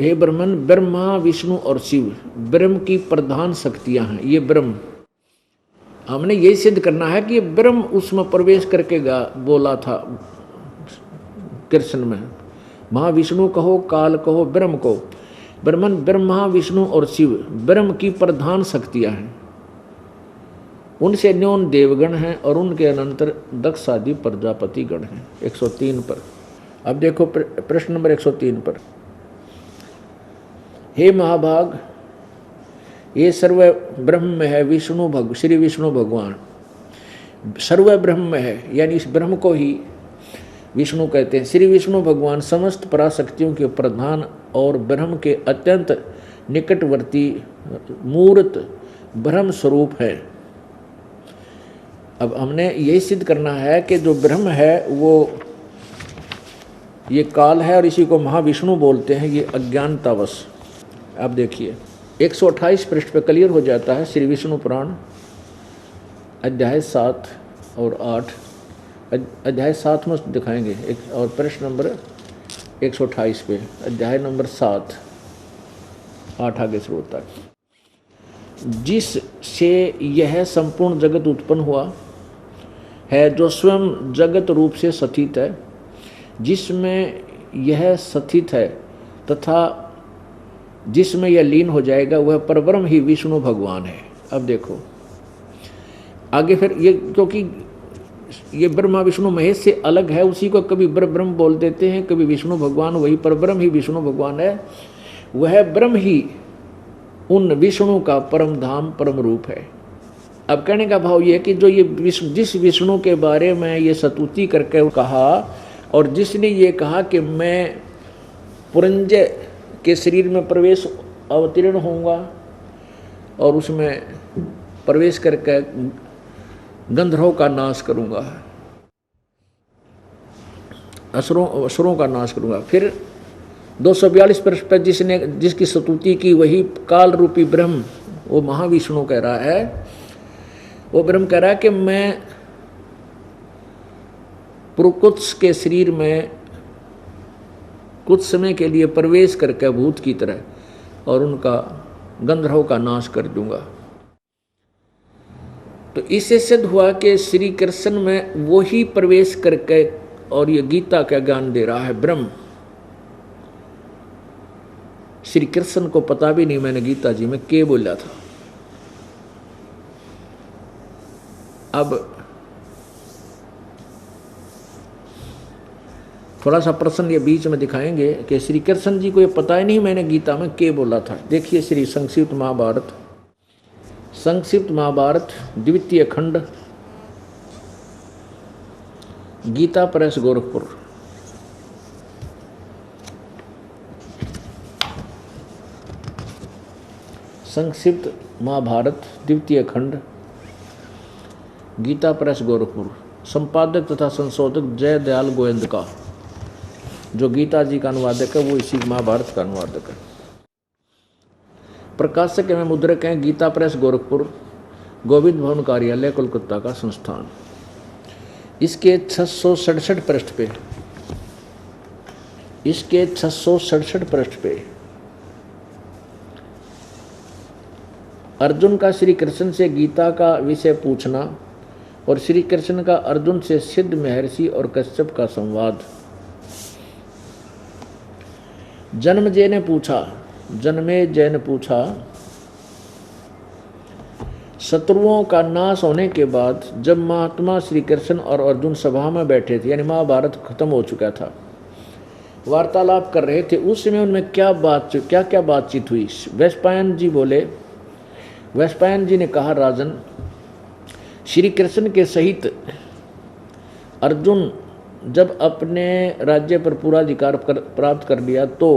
हे ब्रह्मन, ब्रह्मा विष्णु और शिव ब्रह्म की प्रधान शक्तियां हैं। ये ब्रह्म, हमने यही सिद्ध करना है कि ये ब्रह्म उसमें प्रवेश करके बोला था कृष्ण में। महाविष्णु कहो, काल कहो, ब्रह्म को, ब्रह्मन ब्रह्मा विष्णु और शिव ब्रह्म की प्रधान शक्तियां हैं। उनसे न्यून देवगण हैं और उनके अनंतर दक्ष आदि प्रजापति गण हैं। 103 पर। अब देखो प्रश्न नंबर 103 पर। हे महाभाग, ये सर्व ब्रह्म है, विष्णु श्री विष्णु भगवान सर्व ब्रह्म है, यानी इस ब्रह्म को ही विष्णु कहते हैं। श्री विष्णु भगवान समस्त पराशक्तियों के प्रधान और ब्रह्म के अत्यंत निकटवर्ती मूर्त ब्रह्म स्वरूप है। अब हमने यही सिद्ध करना है कि जो ब्रह्म है वो ये काल है और इसी को महाविष्णु बोलते हैं, ये अज्ञानतावश। अब देखिए 128 पृष्ठ पे क्लियर हो जाता है। श्री विष्णु पुराण अध्याय 7 और 8, अध्याय 7 में दिखाएंगे और प्रश्न नंबर 128 पे अध्याय नंबर 7 8 आगे शुरू होता है। जिससे यह संपूर्ण जगत उत्पन्न हुआ है, जो स्वयं जगत रूप से स्थित है, जिसमें यह स्थित है तथा जिसमें यह लीन हो जाएगा, वह परब्रह्म ही विष्णु भगवान है। अब देखो आगे फिर ये, क्योंकि ये ब्रह्मा विष्णु महेश से अलग है, उसी को कभी ब्रह्म बोल देते हैं, कभी विष्णु भगवान, वही परब्रह्म ही विष्णु भगवान है। वह ब्रह्म ही उन विष्णु का परम धाम परम रूप है। अब कहने का भाव ये कि जो ये जिस विष्णु के बारे में ये स्तुति करके कहा और जिसने ये कहा कि मैं पुरंजय के शरीर में प्रवेश अवतीर्ण होऊंगा और उसमें प्रवेश करके गंधर्वों का नाश करूंगा, असुरों का नाश करूंगा। फिर 242 पृष्ठ पर जिसकी स्तुति की वही काल रूपी ब्रह्म, वो महाविष्णु कह रहा है, वो ब्रह्म कह रहा है कि मैं पुरुकुत्स के शरीर में कुछ समय के लिए प्रवेश करके भूत की तरह और उनका गंधर्वों का नाश कर दूंगा। तो इससे सिद्ध हुआ कि श्री कृष्ण में वो ही प्रवेश करके और ये गीता का ज्ञान दे रहा है ब्रह्म। श्री कृष्ण को पता भी नहीं मैंने गीता जी में क्या बोला था। अब थोड़ा सा प्रश्न ये बीच में दिखाएंगे कि श्री कृष्ण जी को ये पता ही नहीं मैंने गीता में क्या बोला था। देखिए श्री संक्षिप्त महाभारत द्वितीय खंड, गीता प्रेस गोरखपुर। संक्षिप्त महाभारत द्वितीय खंड, गीता प्रेस गोरखपुर। संपादक तथा संशोधक जय दयाल गोविंद का, जो गीता जी का अनुवादक है वो इसी महाभारत का अनुवादक है। प्रकाशक एवं मुद्रक हैं गीता प्रेस गोरखपुर, गोविंद भवन कार्यालय कोलकाता का संस्थान। इसके 667 पृष्ठ पे, इसके 667 पृष्ठ पे अर्जुन का श्री कृष्ण से गीता का विषय पूछना और श्री कृष्ण का अर्जुन से सिद्ध महर्षि और कश्यप का संवाद। जन्मेजय ने पूछा, शत्रुओं का नाश होने के बाद जब महात्मा श्री कृष्ण और अर्जुन सभा में बैठे थे, यानी महाभारत खत्म हो चुका था, वार्तालाप कर रहे थे, उस समय उनमें क्या बातचीत हुई। वैशंपायन जी ने कहा, राजन, श्री कृष्ण के सहित अर्जुन जब अपने राज्य पर पूरा अधिकार प्राप्त कर लिया तो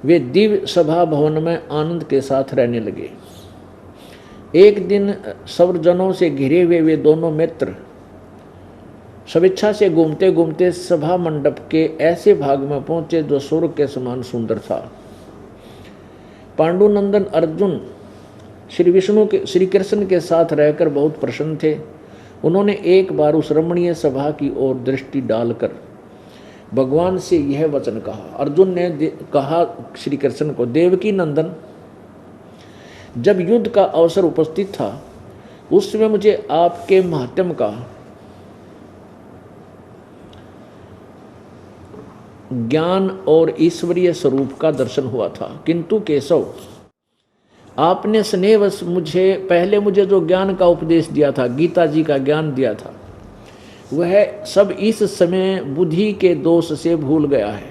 वे दिव्य सभा भवन में आनंद के साथ रहने लगे। एक दिन सौरजनों से घिरे हुए वे दोनों मित्र स्वेच्छा से घूमते घूमते सभा मंडप के ऐसे भाग में पहुंचे जो स्वर्ग के समान सुंदर था। पांडुनंदन अर्जुन श्री कृष्ण के साथ रहकर बहुत प्रसन्न थे। उन्होंने एक बार उस रमणीय सभा की ओर दृष्टि डालकर भगवान से यह वचन कहा। अर्जुन ने कहा श्री कृष्ण को, देवकी नंदन, जब युद्ध का अवसर उपस्थित था उस समय मुझे आपके महात्म्य का ज्ञान और ईश्वरीय स्वरूप का दर्शन हुआ था, किंतु केशव, आपने स्नेहवश मुझे जो ज्ञान का उपदेश दिया था, गीता जी का ज्ञान दिया था, वह सब इस समय बुद्धि के दोष से भूल गया है।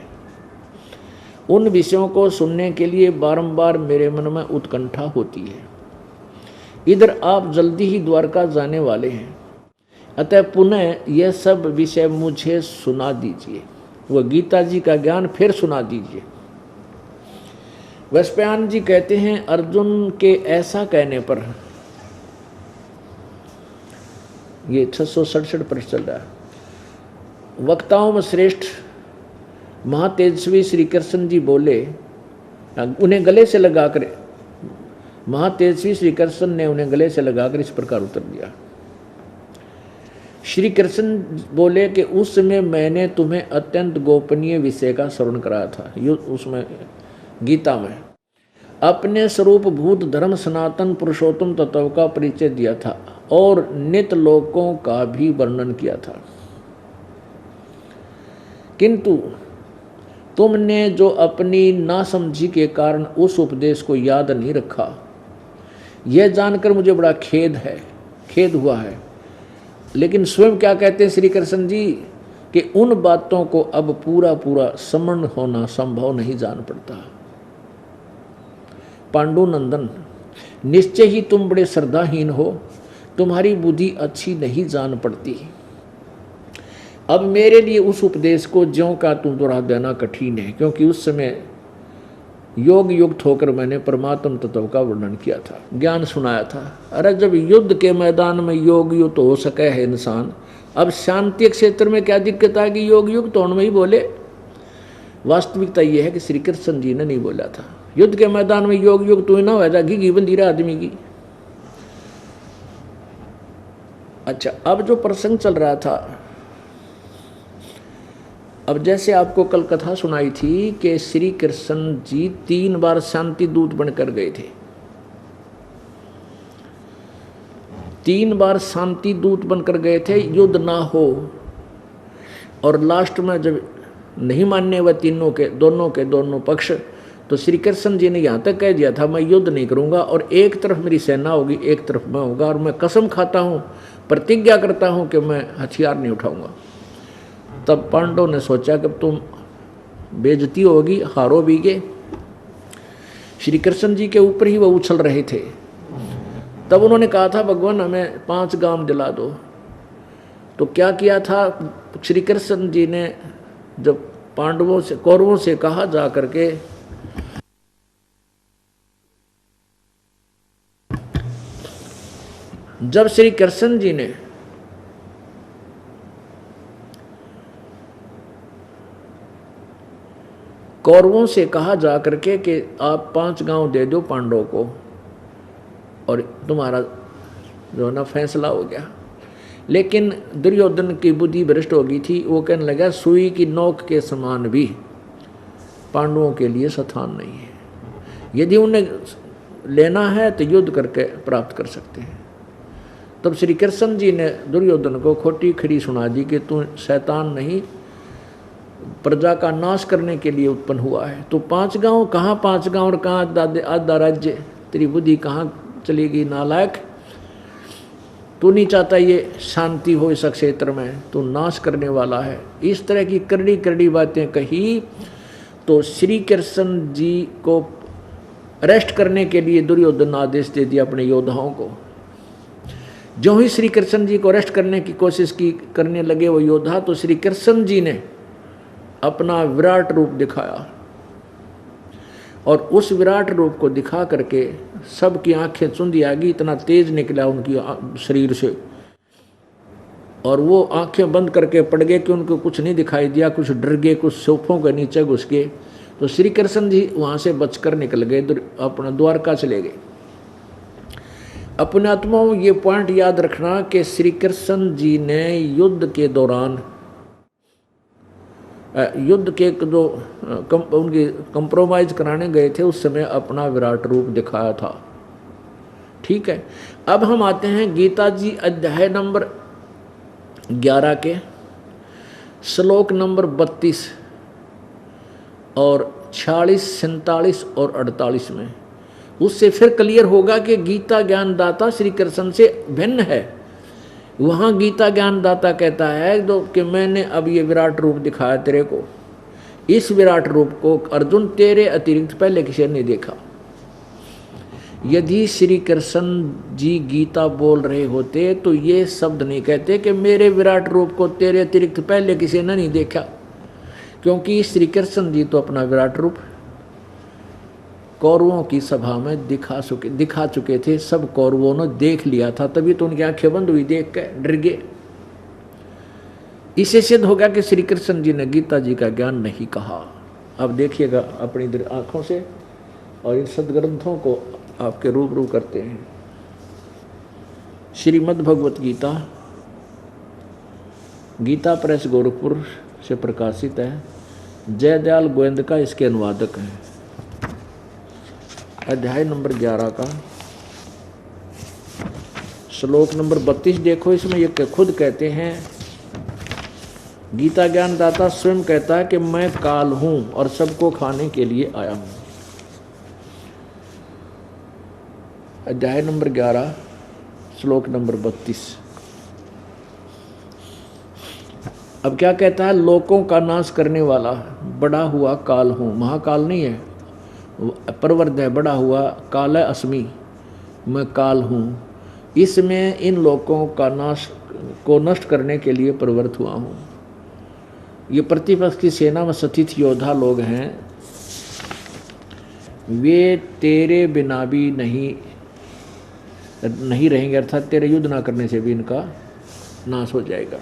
उन विषयों को सुनने के लिए बारंबार मेरे मन में उत्कंठा होती है। इधर आप जल्दी ही द्वारका जाने वाले हैं, अतः पुनः यह सब विषय मुझे सुना दीजिए। वह गीता जी का ज्ञान फिर सुना दीजिए। वैशंपायन जी कहते हैं, अर्जुन के ऐसा कहने पर, ये 667 पृष्ठ चल रहा है। वक्ताओं में श्रेष्ठ महातेजस्वी श्री कृष्ण जी बोले, उन्हें गले से लगाकर, महातेजस्वी श्री कृष्ण ने उन्हें गले से लगाकर इस प्रकार उत्तर दिया। श्री कृष्ण बोले कि उस समय मैंने तुम्हें अत्यंत गोपनीय विषय का श्रवण कराया था, उसमें गीता में अपने स्वरूप भूत धर्म सनातन पुरुषोत्तम तत्व का परिचय दिया था और नित्य लोकों का भी वर्णन किया था। किंतु तुमने जो अपनी नासमझी के कारण उस उपदेश को याद नहीं रखा, यह जानकर मुझे बड़ा खेद हुआ है। लेकिन स्वयं क्या कहते हैं श्री कृष्ण जी कि उन बातों को अब पूरा समर्ण होना संभव नहीं जान पड़ता। पांडुनंदन, निश्चय ही तुम बड़े श्रद्धाहीन हो, तुम्हारी बुद्धि अच्छी नहीं जान पड़ती। अब मेरे लिए उस उपदेश को ज्यों का तुम दोहरा देना कठिन है, क्योंकि उस समय योग युक्त होकर मैंने परमात्म तत्व का वर्णन किया था, ज्ञान सुनाया था। अरे जब युद्ध के मैदान में योग युक्त हो सके है इंसान, अब शांति क्षेत्र में क्या दिक्कत है कि योग युक्त होने में ही बोले। वास्तविकता यह है कि श्री कृष्ण जी ने नहीं बोला था, युद्ध के मैदान में योग युक्त तो ना हो जाएगी घी बंदी रहा आदमी की। अच्छा, अब जो प्रसंग चल रहा था, अब जैसे आपको कल कथा सुनाई थी कि श्री कृष्ण जी 3 बार शांति दूत बनकर गए थे, 3 बार शांति दूत बनकर गए थे, युद्ध ना हो। और लास्ट में जब नहीं मानने वह दोनों के दोनों पक्ष, तो श्री कृष्ण जी ने यहाँ तक कह दिया था, मैं युद्ध नहीं करूँगा और एक तरफ मेरी सेना होगी, एक तरफ मैं होगा, और मैं कसम खाता हूँ, प्रतिज्ञा करता हूँ कि मैं हथियार नहीं उठाऊँगा। तब पांडवों ने सोचा कि तुम बेइज्जती होगी, हारो भी गए। श्री कृष्ण जी के ऊपर ही वो उछल रहे थे। तब उन्होंने कहा था, भगवान हमें 5 गांव दिला दो। तो क्या किया था श्री कृष्ण जी ने, जब पांडवों से कौरवों से कहा जा करके, जब श्री कृष्ण जी ने कौरवों से कहा जा करके कि आप 5 गांव दे दो पांडवों को और तुम्हारा जो है ना फैसला हो गया। लेकिन दुर्योधन की बुद्धि भ्रष्ट हो गई थी, वो कहने लगा सुई की नोक के समान भी पांडवों के लिए स्थान नहीं है, यदि उन्हें लेना है तो युद्ध करके प्राप्त कर सकते हैं। तब श्री कृष्ण जी ने दुर्योधन को खोटी खड़ी सुना दी कि तू शैतान नहीं, प्रजा का नाश करने के लिए उत्पन्न हुआ है। तो 5 गांव कहाँ 5 गांव और कहाँ आधा राज्य, तेरी बुद्धि कहाँ चलेगी नालायक। तू नहीं चाहता ये शांति हो इस क्षेत्र में, तू नाश करने वाला है। इस तरह की करड़ी करड़ी बातें कही तो श्री कृष्ण जी को अरेस्ट करने के लिए दुर्योधन आदेश दे दिया अपने योद्धाओं को। जो ही श्री कृष्ण जी को अरेस्ट करने की कोशिश की करने लगे वो योद्धा, तो श्री कृष्ण जी ने अपना विराट रूप दिखाया और उस विराट रूप को दिखा करके सबकी आंखें चुंधी आ गई, इतना तेज निकला उनकी शरीर से, और वो आंखें बंद करके पड़ गए कि उनको कुछ नहीं दिखाई दिया, कुछ डर गए, कुछ सोफों के नीचे घुस गए। तो श्री कृष्ण जी वहां से बचकर निकल गए, अपना द्वारका चले गए। अपने आत्माओं ये पॉइंट याद रखना कि श्री कृष्ण जी ने युद्ध के दौरान युद्ध के जो उनकी कंप्रोमाइज कराने गए थे उस समय अपना विराट रूप दिखाया था। ठीक है, अब हम आते हैं गीता जी अध्याय नंबर 11 के श्लोक नंबर 32 और 46, 47 और 48 में। उससे फिर क्लियर होगा कि गीता ज्ञानदाता श्री कृष्ण से भिन्न है। वहाँ गीता ज्ञानदाता कहता है तो कि मैंने अब ये विराट रूप दिखाया तेरे को, इस विराट रूप को अर्जुन तेरे अतिरिक्त पहले किसी ने नहीं देखा। यदि श्री कृष्ण जी गीता बोल रहे होते तो ये शब्द नहीं कहते कि मेरे विराट रूप को तेरे अतिरिक्त पहले किसी ने नहीं देखा, क्योंकि श्री कृष्ण जी तो अपना विराट रूप कौरवों की सभा में दिखा चुके थे। सब कौरवों ने देख लिया था, तभी तो उनकी आंखें बंद हुई, देख कर डर गए। इसे सिद्ध हो गया कि श्री कृष्ण जी ने गीता जी का ज्ञान नहीं कहा। अब देखिएगा अपनी आंखों से और इन सदग्रंथों को आपके रूबरू करते हैं। श्रीमद् भगवत गीता, गीता प्रेस गोरखपुर से प्रकाशित है। जयदयाल गोविंद का इसके अनुवादक है। अध्याय नंबर 11 का श्लोक नंबर 32 देखो। इसमें ये खुद कहते हैं, गीता ज्ञानदाता स्वयं कहता है कि मैं काल हूं और सबको खाने के लिए आया हूं। अध्याय नंबर 11 श्लोक नंबर 32। अब क्या कहता है, लोकों का नाश करने वाला बड़ा हुआ काल हूं। महाकाल नहीं है, प्रवर्ध है, बड़ा हुआ काल है, अस्मि, मैं काल हूँ। इसमें इन लोगों का नाश को नष्ट करने के लिए प्रवृत्त हुआ हूँ। ये प्रतिपक्ष की सेना में स्थित योद्धा लोग हैं, वे तेरे बिना भी नहीं रहेंगे, अर्थात तेरे युद्ध ना करने से भी इनका नाश हो जाएगा।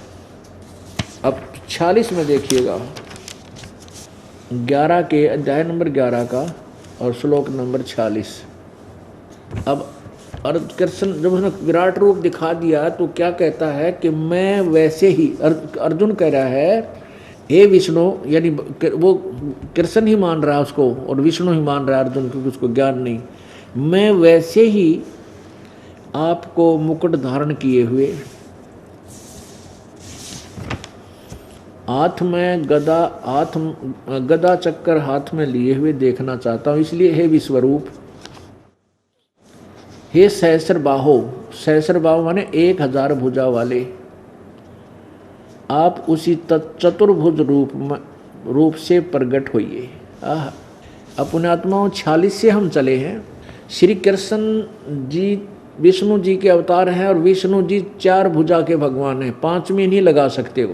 अब 46 में देखिएगा, 11 के अध्याय नंबर 11 का और श्लोक नंबर 46। अब कृष्ण जब उसने विराट रूप दिखा दिया तो क्या कहता है कि मैं वैसे ही, अर्जुन कह रहा है हे विष्णु, यानी वो कृष्ण ही मान रहा है उसको और विष्णु ही मान रहा है अर्जुन, क्योंकि उसको ज्ञान नहीं। मैं वैसे ही आपको मुकुट धारण किए हुए, गदा चक्कर हाथ में लिए हुए देखना चाहता हूं। इसलिए हे विश्वरूप, हे सहस्रबाहो, सहस्रबाहो माने 1000 भुजा वाले, आप उसी चतुर्भुज रूप से प्रकट होइए। अपने आत्माओं 46 से हम चले हैं। श्री कृष्ण जी विष्णु जी के अवतार हैं और विष्णु जी 4 भुजा के भगवान हैं, 5 में नहीं लगा सकते।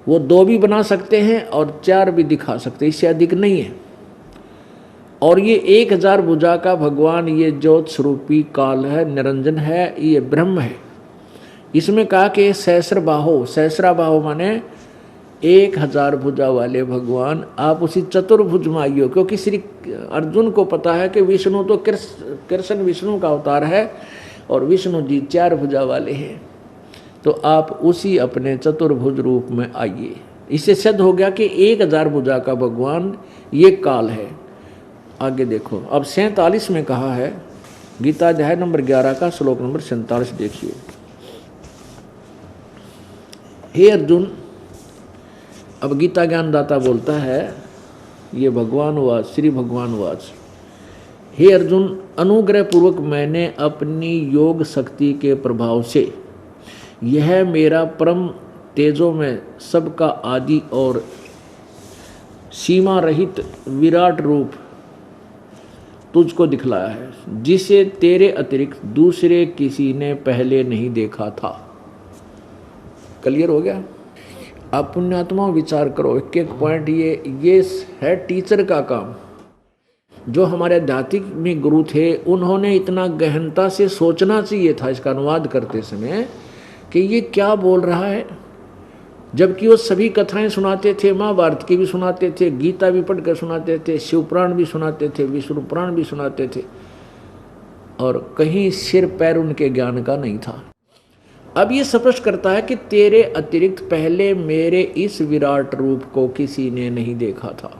वो 2 भी बना सकते हैं और 4 भी दिखा सकते हैं, इससे अधिक नहीं है। और ये 1000 भुजा का भगवान ये ज्योत स्वरूपी काल है, निरंजन है, ये ब्रह्म है। इसमें कहा कि सहस्रबाहो, सहस्राबाहो माने 1000 भुजा वाले भगवान, आप उसी चतुर्भुज में आइयो। क्योंकि श्री अर्जुन को पता है कि विष्णु तो कृष्ण विष्णु का अवतार है और विष्णु जी 4 भुजा वाले हैं, तो आप उसी अपने चतुर्भुज रूप में आइए। इससे सिद्ध हो गया कि 1000 भुजा का भगवान ये काल है। आगे देखो, अब 47 में कहा है, गीता अध्याय नंबर 11 का श्लोक नंबर 47 देखिए। हे अर्जुन, अब गीता ज्ञानदाता बोलता है, ये भगवान वाच, श्री भगवान वाच, हे अर्जुन, अनुग्रह पूर्वक मैंने अपनी योग शक्ति के प्रभाव से यह मेरा परम तेजों में सबका आदि और सीमा रहित विराट रूप तुझको दिखलाया है, जिसे तेरे अतिरिक्त दूसरे किसी ने पहले नहीं देखा था। क्लियर हो गया? आप पुण्यात्मा विचार करो, एक एक पॉइंट ये है टीचर का काम। जो हमारे आध्यात्मिक गुरु थे उन्होंने इतना गहनता से सोचना चाहिए था इसका अनुवाद करते समय कि ये क्या बोल रहा है। जबकि वो सभी कथाएं सुनाते थे, महाभारत की भी सुनाते थे, गीता भी पढ़कर सुनाते थे, शिवपुराण भी सुनाते थे, विष्णु पुराण भी सुनाते थे, और कहीं सिर पैर उनके ज्ञान का नहीं था। अब ये स्पष्ट करता है कि तेरे अतिरिक्त पहले मेरे इस विराट रूप को किसी ने नहीं देखा था।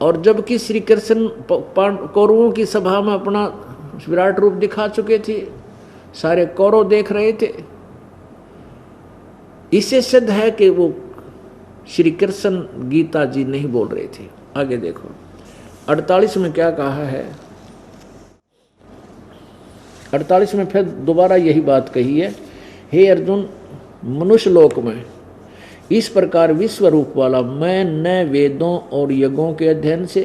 और जबकि श्री कृष्ण कौरवों की सभा में अपना विराट रूप दिखा चुके थे, सारे कौरव देख रहे थे। इससे सिद्ध है कि वो श्री कृष्ण गीता जी नहीं बोल रहे थे। आगे देखो 48 में क्या कहा है। 48 में फिर दोबारा यही बात कही है, हे अर्जुन, मनुष्य लोक में इस प्रकार विश्व रूप वाला मैं न वेदों और यज्ञों के अध्ययन से,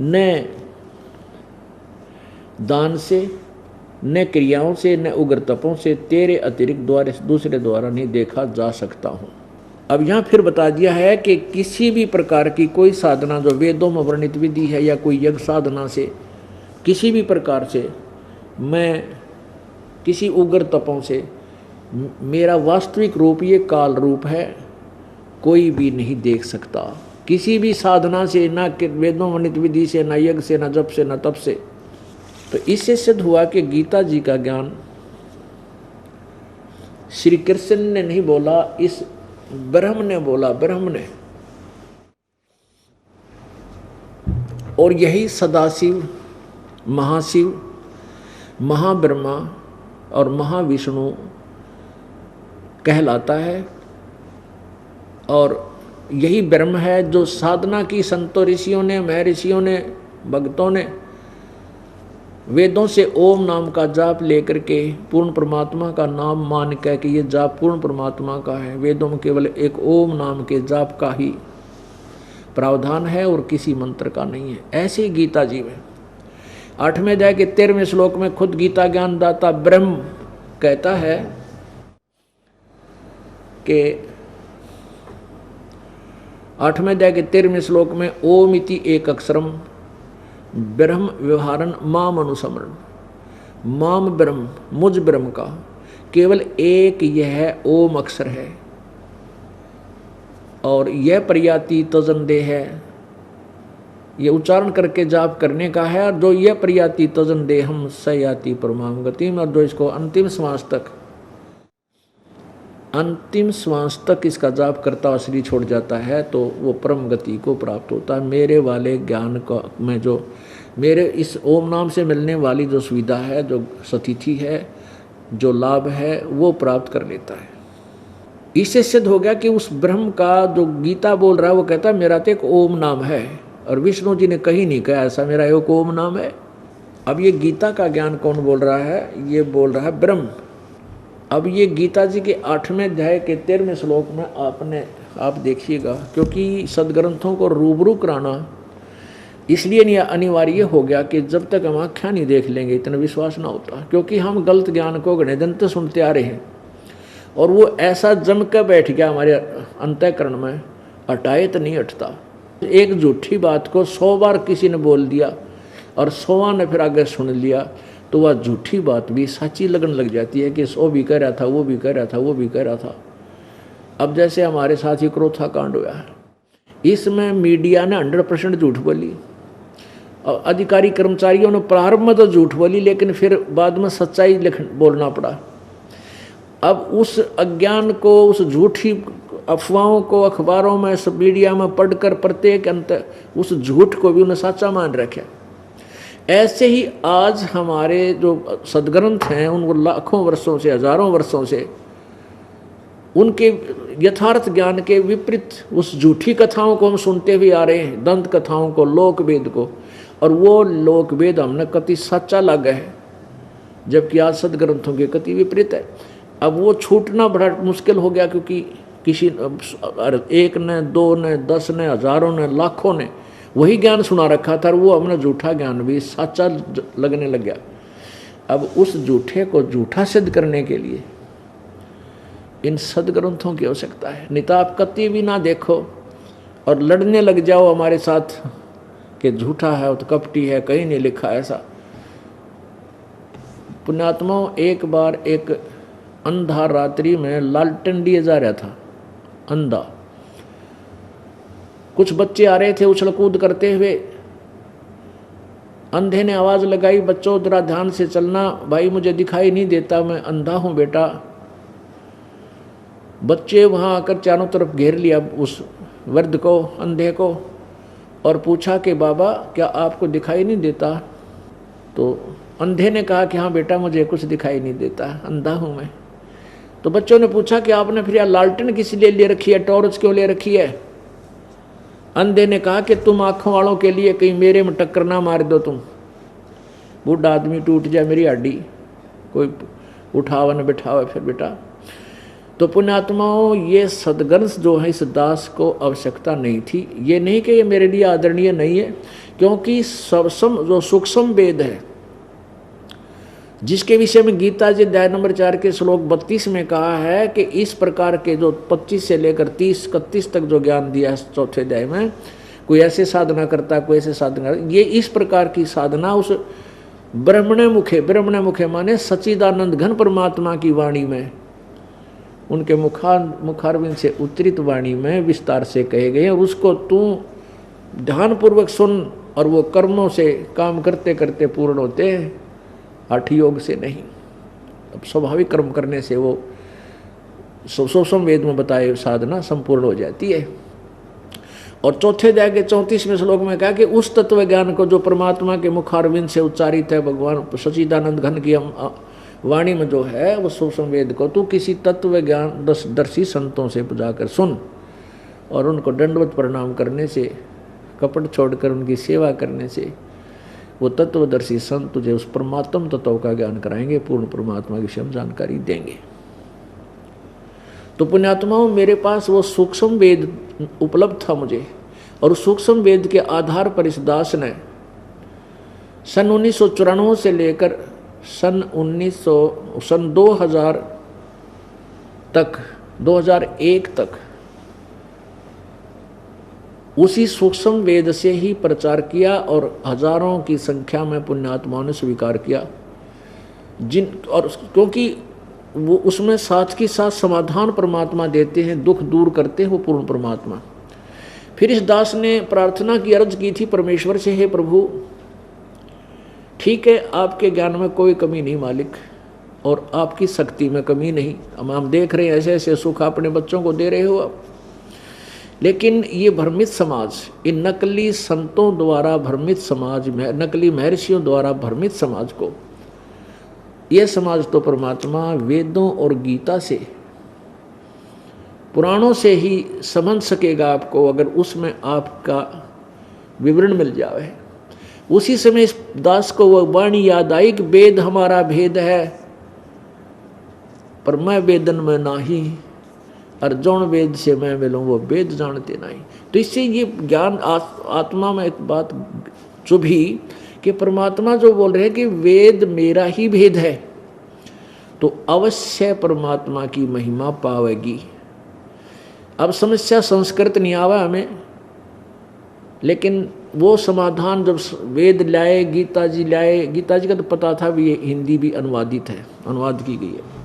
न दान से, न क्रियाओं से, न उग्र तपों से तेरे अतिरिक्त दूसरे द्वारा नहीं देखा जा सकता हूँ। अब यहाँ फिर बता दिया है कि किसी भी प्रकार की कोई साधना जो वेदों में वर्णित विधि है या कोई यज्ञ साधना से, किसी भी प्रकार से मैं किसी उग्र तपों से, मेरा वास्तविक रूप ये काल रूप है, कोई भी नहीं देख सकता। किसी भी साधना से, ना वेदों वर्णित विधि से, ना यज्ञ से, ना जप से, ना तप से। तो इससे सिद्ध हुआ कि गीता जी का ज्ञान श्री कृष्ण ने नहीं बोला, इस ब्रह्म ने बोला, ब्रह्म ने। और यही सदाशिव, महाशिव, महाब्रह्मा और महाविष्णु कहलाता है। और यही ब्रह्म है जो साधना की संतों ऋषियों ने, महर्षियों ने, भक्तों ने वेदों से ओम नाम का जाप लेकर के पूर्ण परमात्मा का नाम मान कर कि ये जाप पूर्ण परमात्मा का है। वेदों में केवल एक ओम नाम के जाप का ही प्रावधान है और किसी मंत्र का नहीं है। ऐसी गीता जी में 8वें अध्याय के 13वें श्लोक में खुद गीता ज्ञान दाता ब्रह्म कहता है कि 8वें अध्याय के 13वें श्लोक में ओम इति एक अक्षरम ब्रह्म व्यवहारन माम अनुसमरण। माम ब्रह्म, मुझ ब्रह्म का केवल एक यह ओम अक्षर है और यह प्रयाति तजनदेह है, यह उच्चारण करके जाप करने का है। और जो यह प्रयाति तजनदेहम सयाति परमाम गतिम, और जो इसको अंतिम श्वास तक इसका जाप करता हुआ शरीर छोड़ जाता है तो वो परम गति को प्राप्त होता है। मेरे वाले ज्ञान का में जो मेरे इस ओम नाम से मिलने वाली जो सुविधा है, जो सतिथि है, जो लाभ है, वो प्राप्त कर लेता है। इससे सिद्ध हो गया कि उस ब्रह्म का जो गीता बोल रहा है वो कहता है मेरा तो एक ओम नाम है। और विष्णु जी ने कहीं नहीं कहा ऐसा मेरा एक ओम नाम है। अब ये गीता का ज्ञान कौन बोल रहा है? ये बोल रहा है ब्रह्म। अब ये गीता जी के 8वें अध्याय के 13वें श्लोक में आप देखिएगा, क्योंकि सदग्रंथों को रूबरू कराना इसलिए नहीं अनिवार्य हो गया कि जब तक हम आँखें नहीं देख लेंगे इतना विश्वास ना होता, क्योंकि हम गलत ज्ञान को घने दिन तक सुनते आ रहे हैं और वो ऐसा जम कर बैठ गया हमारे अंतःकरण में, हटाए तो नहीं हटता। एक झूठी बात को 100 बार किसी ने बोल दिया और 100वां ने फिर आगे सुन लिया तो वह झूठी बात भी सच्ची लगने लग जाती है कि वो भी कह रहा था, वो भी कह रहा था, वो भी कह रहा था। अब जैसे हमारे साथ ही क्रोथा कांड हुआ है, इसमें मीडिया ने 100% झूठ बोली और अधिकारी कर्मचारियों ने प्रारंभ में तो झूठ बोली, लेकिन फिर बाद में सच्चाई बोलना पड़ा। अब उस अज्ञान को, उस झूठी अफवाहों को अखबारों में, सब मीडिया में पढ़कर प्रत्येक अंत उस झूठ को भी उन्हें सच्चा मान रखा। ऐसे ही आज हमारे जो सदग्रंथ हैं उनको लाखों वर्षों से, हजारों वर्षों से उनके यथार्थ ज्ञान के विपरीत उस झूठी कथाओं को हम सुनते हुए आ रहे हैं, दंत कथाओं को, लोक वेद को, और वो लोक वेद हमने कति सच्चा लगा है, जबकि आज सदग्रंथों के कति विपरीत है। अब वो छूटना बड़ा मुश्किल हो गया, क्योंकि किसी एक ने, 2 ने, 10 ने, हजारों ने, लाखों ने वही ज्ञान सुना रखा था और वो हमने झूठा ज्ञान भी सच्चा लगने लग गया। अब उस झूठे को झूठा सिद्ध करने के लिए इन सदग्रंथों की आवश्यकता है। नहीं तो आप कति भी ना देखो और लड़ने लग जाओ हमारे साथ कि झूठा है, तो कपटी है, कहीं नहीं लिखा ऐसा। पुण्यात्माओं, एक बार एक अंधा रात्रि में लालटेन दिए जा रहा था, अंधा। कुछ बच्चे आ रहे थे उछल कूद करते हुए, अंधे ने आवाज़ लगाई, बच्चों जरा ध्यान से चलना, भाई मुझे दिखाई नहीं देता, मैं अंधा हूँ बेटा। बच्चे वहाँ आकर चारों तरफ घेर लिया उस वृद्ध को, अंधे को, और पूछा कि बाबा क्या आपको दिखाई नहीं देता? तो अंधे ने कहा कि हाँ बेटा मुझे कुछ दिखाई नहीं देता, अंधा हूँ मैं। तो बच्चों ने पूछा कि आपने फिर यार लालटेन किस लिए ले रखी है, टॉर्च क्यों ले रखी है? अंधे ने कहा कि तुम आंखों वालों के लिए कहीं मेरे में टक्कर ना मार दो, तुम बूढ़ा आदमी टूट जाए मेरी हड्डी, कोई उठावा न बिठावा फिर बेटा। तो पुण्यात्माओं, ये सदग्रंथ जो है इस दास को आवश्यकता नहीं थी। ये नहीं कि ये मेरे लिए आदरणीय नहीं है, क्योंकि जो सूक्ष्म वेद है जिसके विषय में गीता जी अध्याय नंबर 4 के श्लोक 32 में कहा है कि इस प्रकार के जो 25 से लेकर 30-31 तक जो ज्ञान दिया है चौथे अध्याय में, कोई ऐसे साधना करता, कोई ऐसे साधना, ये इस प्रकार की साधना उस ब्रह्मणे मुखे माने सच्चिदानंद घन परमात्मा की वाणी में, उनके मुखारविंद से उतरित वाणी में विस्तार से कहे गए, और उसको तू ध्यानपूर्वक सुन, और वो कर्मों से काम करते करते पूर्ण होते हैं, हठ योग से नहीं। अब स्वाभाविक कर्म करने से वो सूक्ष्म वेद में बताए साधना संपूर्ण हो जाती है। और चौथे अध्याय के 34वें श्लोक में कहा कि उस तत्व ज्ञान को जो परमात्मा के मुखारविंद से उच्चारित है, भगवान सच्चिदानंद घन की वाणी में जो है वो सूक्ष्म वेद को तू किसी तत्व ज्ञान दर्शी संतों से बुझाकर सुन, और उनको दंडवत प्रणाम करने से, कपट छोड़कर उनकी सेवा करने से वो तत्वदर्शी संत तुझे उस परमात्म तत्व का ज्ञान कराएंगे, पूर्ण परमात्मा की विषय जानकारी देंगे। तो पुण्यात्माओं, मेरे पास वो सूक्ष्म वेद उपलब्ध था मुझे, और उस सूक्ष्म वेद के आधार पर इस दास ने सन 1994 से लेकर सन 2000 तक, 2001 तक उसी सूक्ष्म वेद से ही प्रचार किया, और हजारों की संख्या में पुण्यात्माओं ने स्वीकार किया। और क्योंकि वो उसमें साथ के साथ समाधान परमात्मा देते हैं, दुख दूर करते हैं वो पूर्ण परमात्मा। फिर इस दास ने प्रार्थना की, अर्ज की थी परमेश्वर से, हे प्रभु ठीक है आपके ज्ञान में कोई कमी नहीं मालिक, और आपकी शक्ति में कमी नहीं, हम देख रहे हैं ऐसे ऐसे सुख अपने बच्चों को दे रहे हो आप, लेकिन ये भ्रमित समाज, इन नकली संतों द्वारा भ्रमित समाज में, नकली महर्षियों द्वारा भ्रमित समाज को, यह समाज तो परमात्मा वेदों और गीता से, पुराणों से ही समझ सकेगा आपको, अगर उसमें आपका विवरण मिल जाए। उसी समय इस दास को वह वाणी याद आई कि वेद हमारा भेद है, पर मैं वेदन में नाही, और जौन वेद से मैं मिलूँ वो वेद जानते नहीं। तो इससे ये ज्ञान आत्मा में एक बात चुभी कि परमात्मा जो बोल रहे हैं कि वेद मेरा ही भेद है, तो अवश्य परमात्मा की महिमा पावेगी। अब समस्या संस्कृत नहीं आवा हमें, लेकिन वो समाधान जब वेद लाए, गीता जी लाए, गीता जी का तो पता था भी ये हिंदी भी अनुवादित है, अनुवाद की गई है,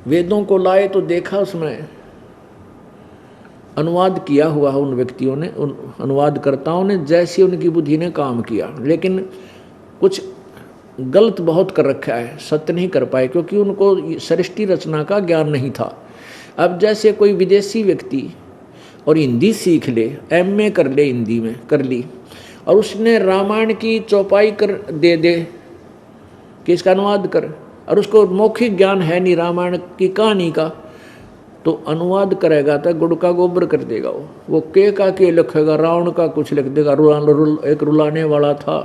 वेदों को लाए तो देखा उसमें अनुवाद किया हुआ है उन व्यक्तियों ने, उन अनुवादकर्ताओं ने, जैसी उनकी बुद्धि ने काम किया, लेकिन कुछ गलत बहुत कर रखा है, सत्य नहीं कर पाए, क्योंकि उनको सृष्टि रचना का ज्ञान नहीं था। अब जैसे कोई विदेशी व्यक्ति और हिंदी सीख ले, MA कर ले, हिंदी में कर ली, और उसने रामायण की चौपाई कर दे कि इसका अनुवाद कर, और उसको मौखिक ज्ञान है नहीं रामायण की कहानी का, तो अनुवाद करेगा तो गुड़ का गोबर कर देगा। वो के लिखेगा, रावण का कुछ लिख देगा, एक रुलाने वाला था,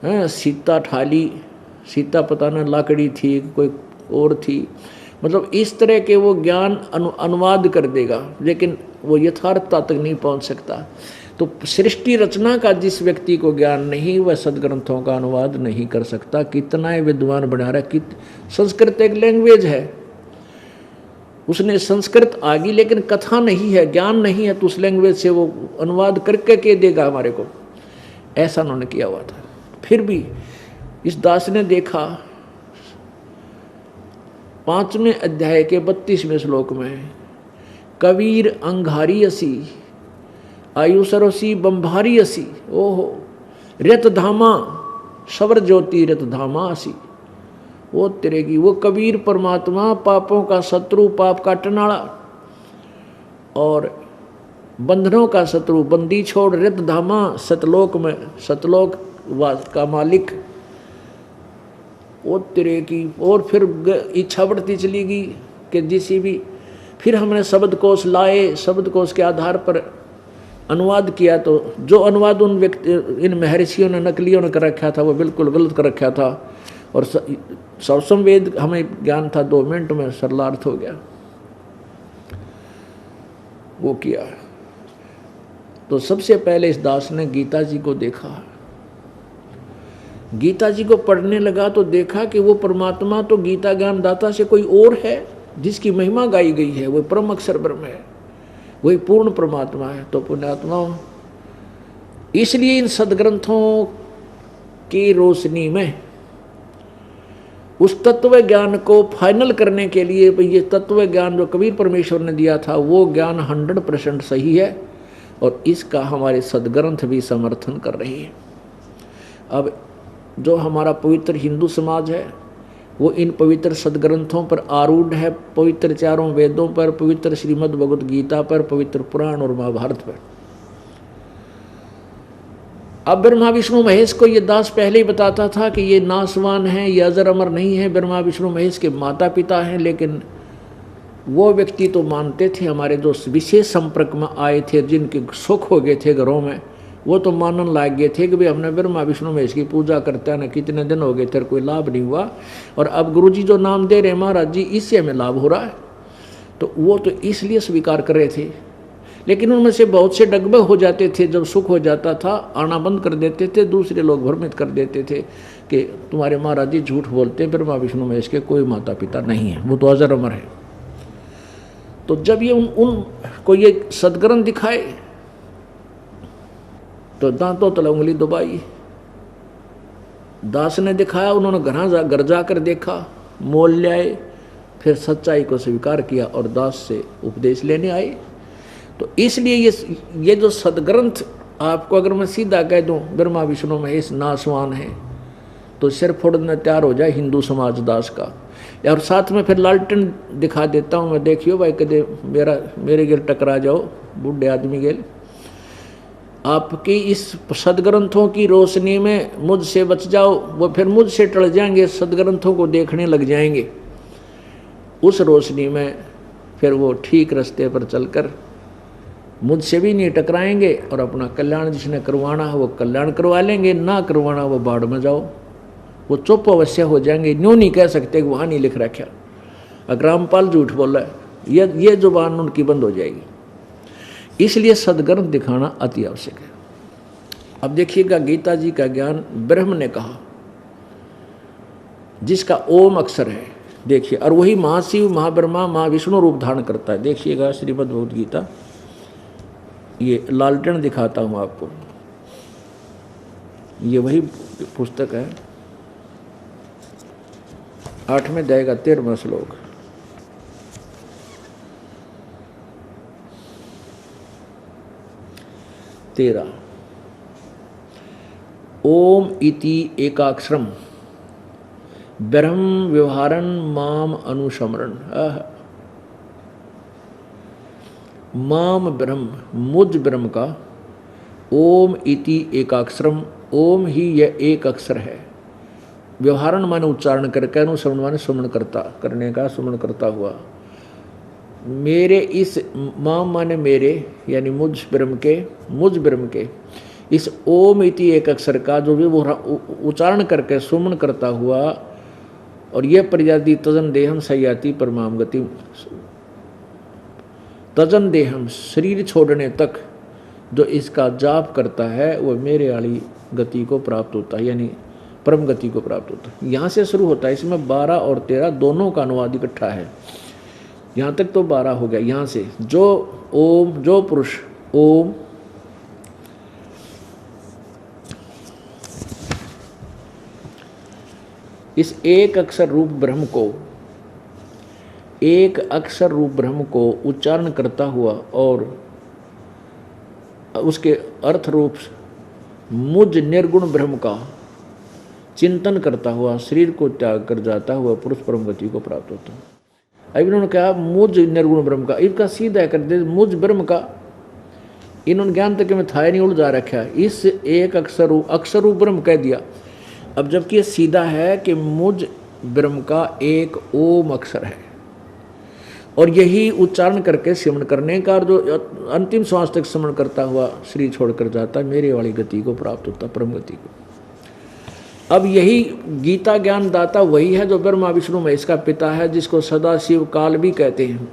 सीता ठाली, सीता पता ना लाकड़ी थी कोई और थी, मतलब इस तरह के वो ज्ञान अनुवाद कर देगा, लेकिन वो यथार्थता तक नहीं पहुंच सकता। तो सृष्टि रचना का जिस व्यक्ति को ज्ञान नहीं, वह सदग्रंथों का अनुवाद नहीं कर सकता। कितना ही विद्वान बना रहा है, संस्कृत एक लैंग्वेज है, उसने संस्कृत आ गई, लेकिन कथा नहीं है, ज्ञान नहीं है, तो उस लैंग्वेज से वो अनुवाद करके के देगा हमारे को, ऐसा उन्होंने किया हुआ था। फिर भी इस दास ने देखा 5वें अध्याय के 32वें श्लोक में, कबीर अंगारी असी आयु सरोसी बम्भारी असी, ओहो रत धामा सवर ज्योति रत धामा आसी, वो तेरे की वो कबीर परमात्मा पापों का शत्रु, पाप काटने वाला और बंधनों का शत्रु, बंदी छोड़ रत धामा, सतलोक में सतलोक का मालिक, वो तेरे की। और फिर इच्छा बढ़ती चली गई कि जिसी भी, फिर हमने शब्द कोश लाए, शब्द कोश के आधार पर अनुवाद किया, तो जो अनुवाद उन व्यक्ति इन महर्षियों ने, नकलियों ने कर रखा था, वो बिल्कुल गलत कर रखा था। और सवसम वेद हमें ज्ञान था, 2 मिनट में सरलार्थ हो गया, वो किया। तो सबसे पहले इस दास ने गीता जी को देखा, गीता जी को पढ़ने लगा तो देखा कि वो परमात्मा तो गीता ज्ञान दाता से कोई और है, जिसकी महिमा गाई गई है, वो परम अक्षर ब्रह्म है, वही पूर्ण परमात्मा है। तो पुण्यात्मा, इसलिए इन सदग्रंथों की रोशनी में उस तत्व ज्ञान को फाइनल करने के लिए, ये तत्व ज्ञान जो कबीर परमेश्वर ने दिया था, वो ज्ञान 100% सही है और इसका हमारे सदग्रंथ भी समर्थन कर रही है। अब जो हमारा पवित्र हिंदू समाज है, वो इन पवित्र सदग्रंथों पर आरूढ़ है, पवित्र चारों वेदों पर, पवित्र श्रीमद् भगवत गीता पर, पवित्र पुराण और महाभारत पर। अब ब्रह्मा विष्णु महेश को ये दास पहले ही बताता था कि ये नासवान है, ये अजर अमर नहीं है, ब्रह्मा विष्णु महेश के माता पिता हैं। लेकिन वो व्यक्ति तो मानते थे, हमारे जो विशेष संपर्क में आए थे, जिनके सुख हो गए थे घरों में, वो तो मानन लाग गए थे कि भाई हमने ब्रह्मा विष्णु महेश की पूजा करते हैं ना, कितने दिन हो गए थे, कोई लाभ नहीं हुआ, और अब गुरुजी जो नाम दे रहे हैं महाराज जी, इससे हमें लाभ हो रहा है। तो वो तो इसलिए स्वीकार कर रहे थे। लेकिन उनमें से बहुत से डगमग हो जाते थे, जब सुख हो जाता था आना बंद कर देते थे, दूसरे लोग भ्रमित कर देते थे कि तुम्हारे महाराज जी झूठ बोलते हैं, ब्रह्मा विष्णु महेश के कोई माता पिता नहीं है, वो तो अजर अमर है। तो जब ये उनको ये सदग्रंथ दिखाए तो दांतों तले उंगली दबाई। दास ने दिखाया, उन्होंने घर जाकर देखा, मोल लाए, फिर सच्चाई को स्वीकार किया और दास से उपदेश लेने आए। तो इसलिए ये जो सदग्रंथ, आपको अगर मैं सीधा कह दूं ब्रह्मा विष्णु महेश नासवान है, तो सिर फोड़ने तैयार हो जाए हिंदू समाज दास का। और साथ में फिर लालटेन दिखा देता हूँ मैं, देखियो भाई कदे मेरे गिर टकरा जाओ, बूढ़े आदमी गेल, आपकी इस सदग्रंथों की रोशनी में मुझसे बच जाओ, वो फिर मुझसे टल जाएंगे, सदग्रंथों को देखने लग जाएंगे। उस रोशनी में फिर वो ठीक रास्ते पर चलकर मुझसे भी नहीं टकराएंगे और अपना कल्याण जिसने करवाना है वो कल्याण करवा लेंगे, ना करवाना वो बाढ़ में जाओ, वो चुप अवश्य हो जाएंगे। न्यू नहीं कह सकते कि वहाँ नहीं लिख रखा, अगर रामपाल झूठ बोला है, ये जुबान उनकी बंद हो जाएगी। इसलिए सदग्रंथ दिखाना अति आवश्यक है। अब देखिएगा, गीता जी का ज्ञान ब्रह्म ने कहा, जिसका ओम अक्षर है, देखिए, और वही महाशिव महाब्रह्मा महाविष्णु रूप धारण करता है। देखिएगा श्रीमद् भगवद गीता, ये लालटेन दिखाता हूँ आपको, ये वही पुस्तक है, 8वें अध्याय का 13वां श्लोक। ओम इति एकाक्षरम ब्रह्म व्यवहारन माम अनुसमरण। माम ब्रह्म, मुझ ब्रह्म का, ओम इति एकाक्षरम, ओम ही यह एक अक्षर है। व्यवहारन माने उच्चारण करके, अनुसमरण माने सुमरण करता, करने का, सुमरण करता हुआ। मेरे इस माम माने मेरे, यानी मुझ ब्रह्म के इस ओम इति एक अक्षर का जो भी वो उच्चारण करके सुमन करता हुआ, और ये प्रजाति तजन देहम सयाति परमाम गति, तजन देहम शरीर छोड़ने तक जो इसका जाप करता है वो मेरे वाली गति को प्राप्त होता है, यानी परम गति को प्राप्त होता है। यहाँ से शुरू होता है, इसमें 12 और 13 दोनों का अनुवाद इकट्ठा है। यहाँ तक तो 12 हो गया। यहाँ से जो ओम, जो पुरुष ओम, इस एक अक्षर रूप ब्रह्म को, एक अक्षर रूप ब्रह्म को उच्चारण करता हुआ और उसके अर्थ रूप मुझ निर्गुण ब्रह्म का चिंतन करता हुआ शरीर को त्याग कर जाता हुआ पुरुष परम गति को प्राप्त होता है। अब इन्होंने कहा मुझ निर्गुण ब्रह्म का, इनका सीधा कर दे मुझ ब्रह्म का, इन्होंने ज्ञान तक में था नहीं उलझा रखा है, इस एक अक्षर ब्रह्म कह दिया। अब जबकि ये सीधा है कि मुझ ब्रह्म का एक ओम अक्षर है, और यही उच्चारण करके सिमरण करने का, जो अंतिम श्वास तक सिमरण करता हुआ शरीर छोड़कर जाता है, मेरे वाली गति को प्राप्त होता, परम गति को। अब यही गीता ज्ञान दाता वही है जो ब्रह्मा विष्णु महेश का पिता है, जिसको सदा शिव काल भी कहते हैं।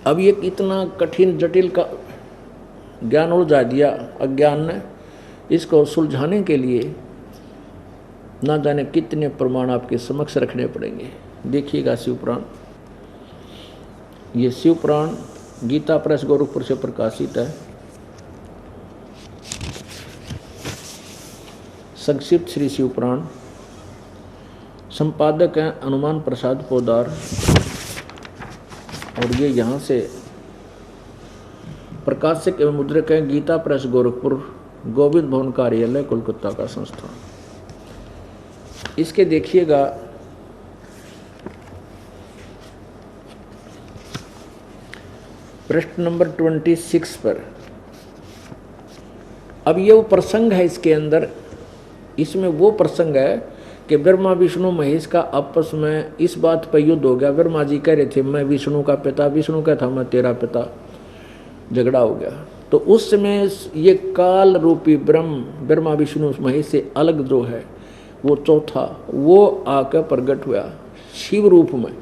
अब ये इतना कठिन जटिल का ज्ञान उलझा दिया अज्ञान ने, इसको सुलझाने के लिए ना जाने कितने प्रमाण आपके समक्ष रखने पड़ेंगे। देखिएगा शिव पुराण, ये शिव पुराण गीता प्रेस गोरखपुर से प्रकाशित है। संक्षिप्त श्री शिव पुराण, संपादक हैं हनुमान प्रसाद पोदार, और ये यहाँ से प्रकाशक एवं मुद्रक हैं गीता प्रेस गोरखपुर, गोविंद भवन कार्यालय कोलकाता का संस्थान। इसके देखिएगा पृष्ठ नंबर 26 पर। अब ये वो प्रसंग है इसके अंदर, इसमें वो प्रसंग है कि ब्रह्मा विष्णु महेश का आपस में इस बात पर युद्ध हो गया। ब्रह्मा जी कह रहे थे मैं विष्णु का पिता, विष्णु कहता मैं तेरा पिता, झगड़ा हो गया। तो उस समय ये काल रूपी ब्रह्मा विष्णु महेश से अलग जो है वो चौथा, वो आकर प्रकट हुआ शिव रूप में।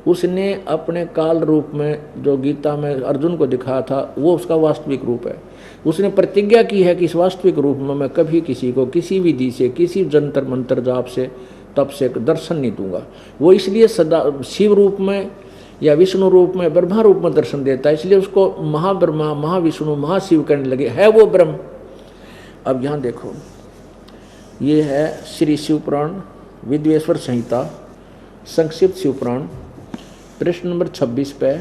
उसने अपने काल रूप में जो गीता में अर्जुन को दिखाया था वो उसका वास्तविक रूप है। उसने प्रतिज्ञा की है कि इस वास्तविक रूप में मैं कभी किसी को किसी विधि से, किसी जंतर मंत्र जाप से, तप से दर्शन नहीं दूंगा। वो इसलिए सदा शिव रूप में या विष्णु रूप में, ब्रह्मा रूप में दर्शन देता है, इसलिए उसको महाब्रह्मा, महाविष्णु, महाशिव कहने लगे, है वो ब्रह्म। अब यहाँ देखो, ये है श्री शिव पुराण विद्वेश्वर संहिता, संक्षिप्त शिव पुराण, पृष्ठ नंबर 26 पे,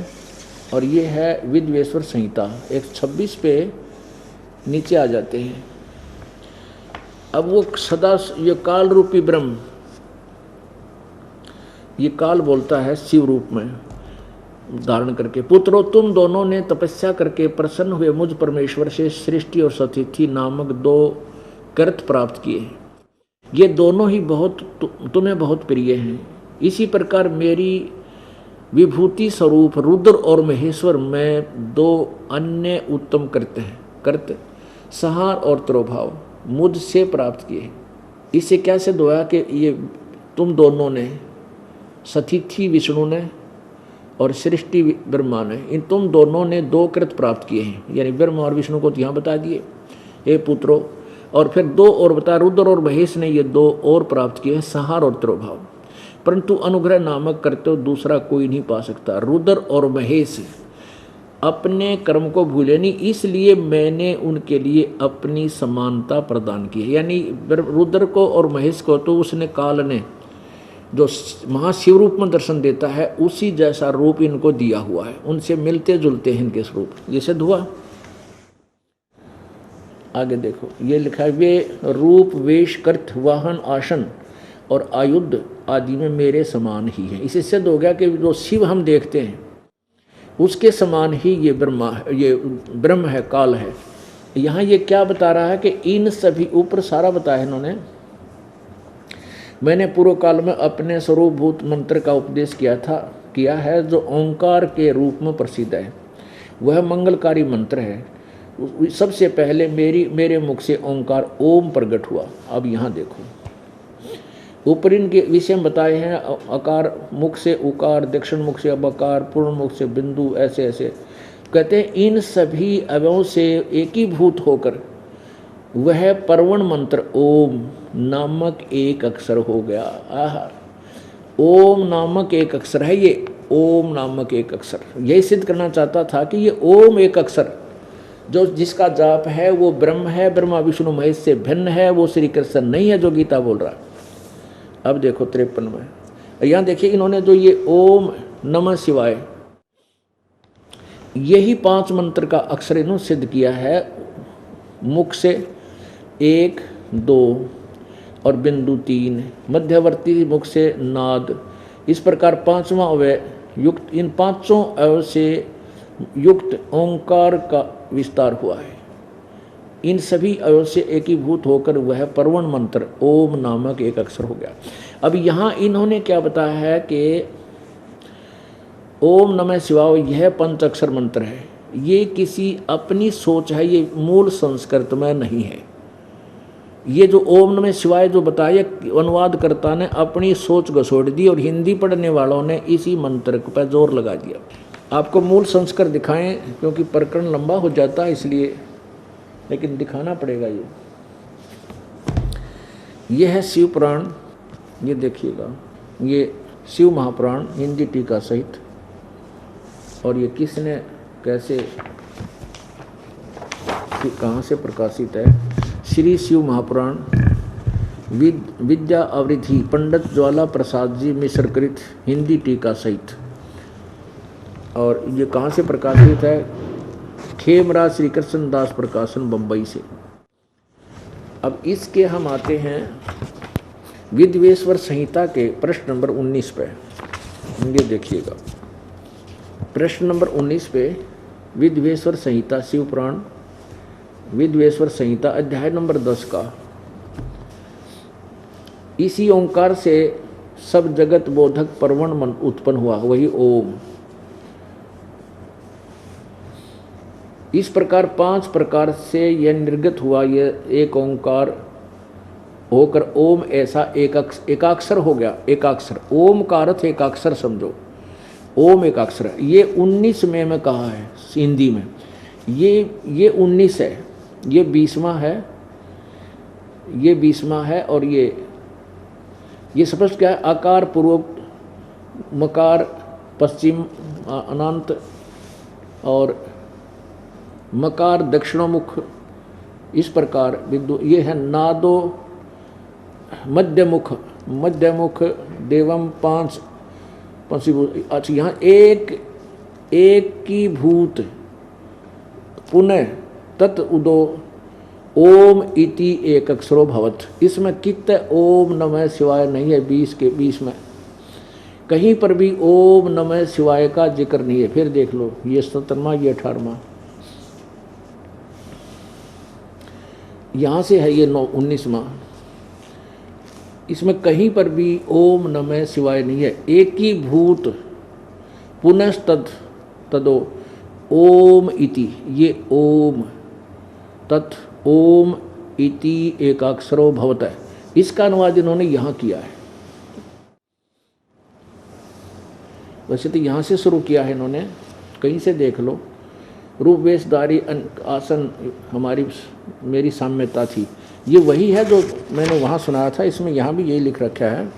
और ये है विद्वेश्वर संहिता 126 पे नीचे आ जाते हैं। अब वो सदा ये काल रूपी ब्रह्म, ये काल बोलता है शिव रूप में धारण करके, पुत्रों तुम दोनों ने तपस्या करके प्रसन्न हुए मुझ परमेश्वर से सृष्टि और सतिथि नामक 2 कृत प्राप्त किए। ये दोनों ही तुम्हें बहुत प्रिय हैं। इसी प्रकार मेरी विभूति स्वरूप रुद्र और महेश्वर में 2 अन्य उत्तम कृत्य हैं, कृत्य संहार और तिरोभाव मुझसे प्राप्त किए। इससे क्या सिद्ध हुआ कि ये तुम दोनों ने, सतिथि विष्णु ने और सृष्टि ब्रह्मा ने, इन तुम दोनों ने 2 कृत प्राप्त किए हैं। यानी ब्रह्मा और विष्णु को यहाँ बता दिए हे पुत्रों, और फिर 2 और बता, रुद्र और महेश ने ये 2 और प्राप्त किए हैं, संहार और तिरोभाव। परंतु अनुग्रह नामक कर्तव्य दूसरा कोई नहीं पा सकता। रुद्र और महेश अपने कर्म को भूले नहीं, इसलिए मैंने उनके लिए अपनी समानता प्रदान की है। यानी रुद्र को और महेश को तो उसने काल ने जो महाशिव रूप में दर्शन देता है उसी जैसा रूप इनको दिया हुआ है, उनसे मिलते जुलते हैं इनके स्वरूप। ये सिद्ध हुआ। आगे देखो, ये लिखा है वे रूप वेश कर्थ वाहन आसन और आयुध आदि में मेरे समान ही है। इससे सिद्ध हो गया कि जो शिव हम देखते हैं उसके समान ही ये ब्रह्म है, काल है। यहाँ ये क्या बता रहा है कि इन सभी ऊपर सारा बताया है इन्होंने। मैंने पूर्व काल में अपने स्वरूपभूत मंत्र का उपदेश किया है जो ओंकार के रूप में प्रसिद्ध है। वह मंगलकारी मंत्र है। सबसे पहले मेरे मुख से ओंकार ओम प्रकट हुआ। अब यहाँ देखो, ऊपर इनके विषय में बताए हैं। अकार मुख से उकार, दक्षिण मुख से अबकार, पूर्ण मुख से बिंदु, ऐसे ऐसे कहते हैं। इन सभी अवयवों से एकीभूत होकर वह परवण मंत्र ओम नामक एक अक्षर हो गया। आहा, ओम नामक एक अक्षर है ये। ओम नामक एक अक्षर यही सिद्ध करना चाहता था कि ये ओम एक अक्षर जो जिसका जाप है वो ब्रह्म है, ब्रह्मा विष्णु महेश से भिन्न है, वो श्री कृष्ण नहीं है जो गीता बोल रहा है। अब देखो 53 में यहाँ देखिए, इन्होंने जो ये ओम नमः शिवाय यही 5 मंत्र का अक्षर इन्होंने सिद्ध किया है मुख से, 1, 2 और बिंदु 3, मध्यवर्ती मुख से नाद। इस प्रकार पांचवां अवयव युक्त, इन पांचों अवयव से युक्त ओंकार का विस्तार हुआ है। इन सभी अवयव से एकीभूत होकर वह परवण मंत्र ओम नामक एक अक्षर हो गया। अब यहाँ इन्होंने क्या बताया है कि ओम नमः शिवाय यह पंच अक्षर मंत्र है, ये किसी अपनी सोच है, ये मूल संस्कृत में नहीं है। ये जो ओम नमः शिवाय जो बताया अनुवादकर्ता ने अपनी सोच घसोड़ दी और हिंदी पढ़ने वालों ने इसी मंत्र पर जोर लगा दिया। आपको मूल संस्कृत दिखाएं क्योंकि प्रकरण लंबा हो जाता है इसलिए, लेकिन दिखाना पड़ेगा। ये है शिव पुराण, ये देखिएगा, ये शिव महापुराण हिंदी टीका सहित। और ये किसने कैसे कहाँ से प्रकाशित है? श्री शिव महापुराण विद्या आवृद्धि पंडित ज्वाला प्रसाद जी मिश्र कृत हिंदी टीका सहित। और ये कहाँ से प्रकाशित है? खेमराज श्री कृष्ण दास प्रकाशन बम्बई से। अब इसके हम आते हैं विद्वेश्वर संहिता के प्रश्न नंबर 19 पे। ये देखिएगा प्रश्न नंबर 19 पे विद्वेश्वर संहिता शिव पुराण विद्वेश्वर संहिता अध्याय नंबर 10 का। इसी ओंकार से सब जगत बोधक परवण मन उत्पन्न हुआ, वही ओम। इस प्रकार 5 प्रकार से यह निर्गत हुआ, यह एक ओंकार होकर ओम ऐसा एकाक्षर हो गया। एकाक्षर ओम का अर्थ एकाक्षर समझो, ओम एकाक्षर। ये 19 में मैं कहा है हिंदी में, ये 19 है, ये 20वां है, ये 20वां है। और ये स्पष्ट क्या है? आकार पूर्व मकार पश्चिम अनंत और मकार दक्षिणोमुख, इस प्रकार बिंदु। ये है नादो मध्यमुख, मध्यमुख देवम 5 पंचभूत। अच्छा यहाँ एक की भूत पुनः तत् उदो ओम इति एक अक्षरो भवत। इसमें कित ओम नमः शिवाय नहीं है। 20 के 20 में कहीं पर भी ओम नमः शिवाय का जिक्र नहीं है। फिर देख लो, ये 17वां, ये 18वां, यहाँ से है ये 19वां। इसमें कहीं पर भी ओम नमः शिवाय नहीं है। एक ही भूत पुनस्तद तदो ओम इति, ये ओम तत् ओम इति एकाक्षरो भवत है। इसका अनुवाद इन्होंने यहाँ किया है। वैसे तो यहाँ से शुरू किया है इन्होंने, कहीं से देख लो। रूप वेशधारी आसन हमारी मेरी साम्यता थी, ये वही है जो मैंने वहाँ सुनाया था। इसमें यहाँ भी यही लिख रखा है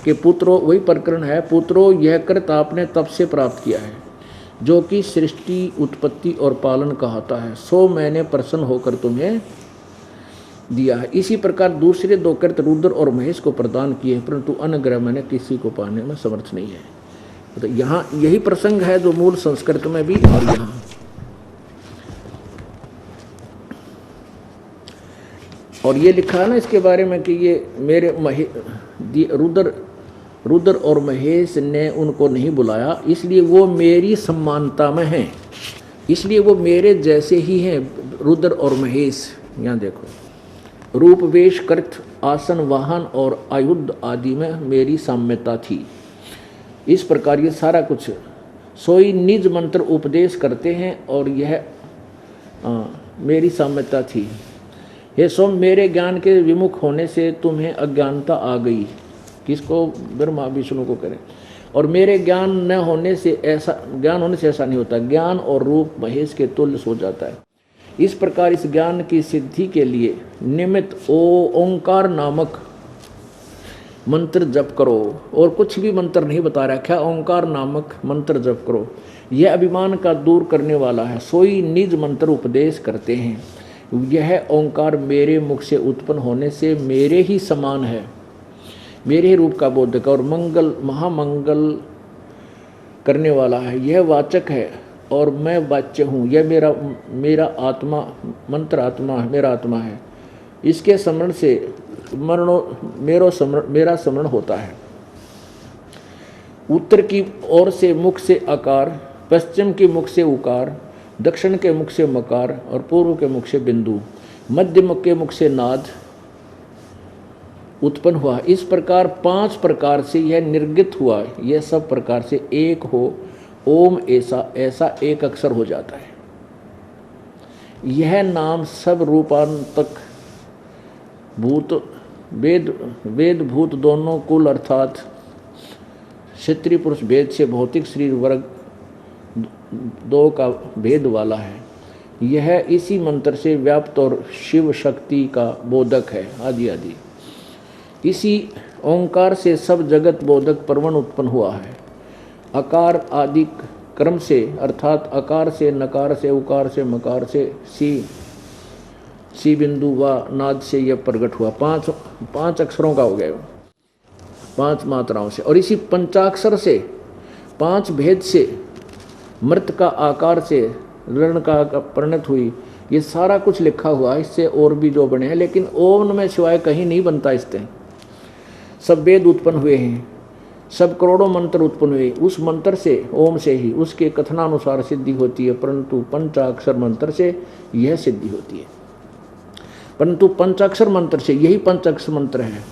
कि पुत्रो, वही प्रकरण है, पुत्रो यह कृत आपने तब से प्राप्त किया है जो कि सृष्टि उत्पत्ति और पालन कहता है, सो मैंने प्रसन्न होकर तुम्हें दिया है। इसी प्रकार दूसरे 2 कृत रुद्र और महेश को प्रदान किए हैं, परंतु अनुग्रह मैंने किसी को पाने में समर्थ नहीं है। तो यहाँ यही प्रसंग है जो मूल संस्कृत में भी और यहाँ। और ये लिखा है ना इसके बारे में कि ये मेरे रुद्र और महेश ने उनको नहीं बुलाया, इसलिए वो मेरी सम्मानता में हैं, इसलिए वो मेरे जैसे ही हैं रुद्र और महेश। यहाँ देखो, रूप वेश कृत आसन वाहन और आयुध आदि में मेरी साम्यता थी। इस प्रकार ये सारा कुछ सोई निज मंत्र उपदेश करते हैं और यह मेरी साम्यता थी। हे सोम, मेरे ज्ञान के विमुख होने से तुम्हें अज्ञानता आ गई। किसको? ब्रह्मा विष्णु को करें। और मेरे ज्ञान न होने से ऐसा, ज्ञान होने से ऐसा नहीं होता, ज्ञान और रूप महेश के तुल्य हो जाता है। इस प्रकार इस ज्ञान की सिद्धि के लिए निमित्त ओंकार नामक मंत्र जप करो। और कुछ भी मंत्र नहीं बता रखा, ओंकार नामक मंत्र जप करो, यह अभिमान का दूर करने वाला है। सोई निज मंत्र उपदेश करते हैं। यह ओंकार मेरे मुख से उत्पन्न होने से मेरे ही समान है, मेरे ही रूप का बोधक और मंगल महामंगल करने वाला है। यह वाचक है और मैं वाच्य हूँ। यह मेरा आत्मा, मंत्र आत्मा, मेरा आत्मा है इसके स्मरण से मेरा स्मरण होता है। उत्तर की ओर से मुख से आकार, पश्चिम की मुख से उकार, दक्षिण के मुख से मकार और पूर्व के मुख से बिंदु, मध्य मुख के मुख से नाद उत्पन्न हुआ। इस प्रकार 5 प्रकार से यह निर्गत हुआ। यह सब प्रकार से एक हो ओम ऐसा एक अक्षर हो जाता है। यह नाम सब रूपांतक भूत वेद भूत दोनों कुल अर्थात क्षत्रिय पुरुष भेद से भौतिक शरीर वर्ग 2 का भेद वाला है। यह इसी मंत्र से व्याप्त और शिव शक्ति का बोधक है आदि आदि। इसी ओंकार से सब जगत बोधक परवन उत्पन्न हुआ है। आकार आदि क्रम से अर्थात आकार से नकार से उकार से मकार से सी बिंदु व नाद से यह प्रकट हुआ। 5 अक्षरों का हो गया, 5 मात्राओं से। और इसी पंचाक्षर से 5 भेद से मृत का आकार से ऋण का परिणत हुई। ये सारा कुछ लिखा हुआ है, इससे और भी जो बने हैं, लेकिन ओम नमः शिवाय कहीं नहीं बनता इससे। सब वेद उत्पन्न हुए हैं, सब करोड़ों मंत्र उत्पन्न हुए, उस मंत्र से ओम से ही उसके कथनानुसार सिद्धि होती है, परंतु पंचाक्षर मंत्र से यह सिद्धि होती है। परंतु पंचाक्षर मंत्र से, यही पंचाक्षर मंत्र है,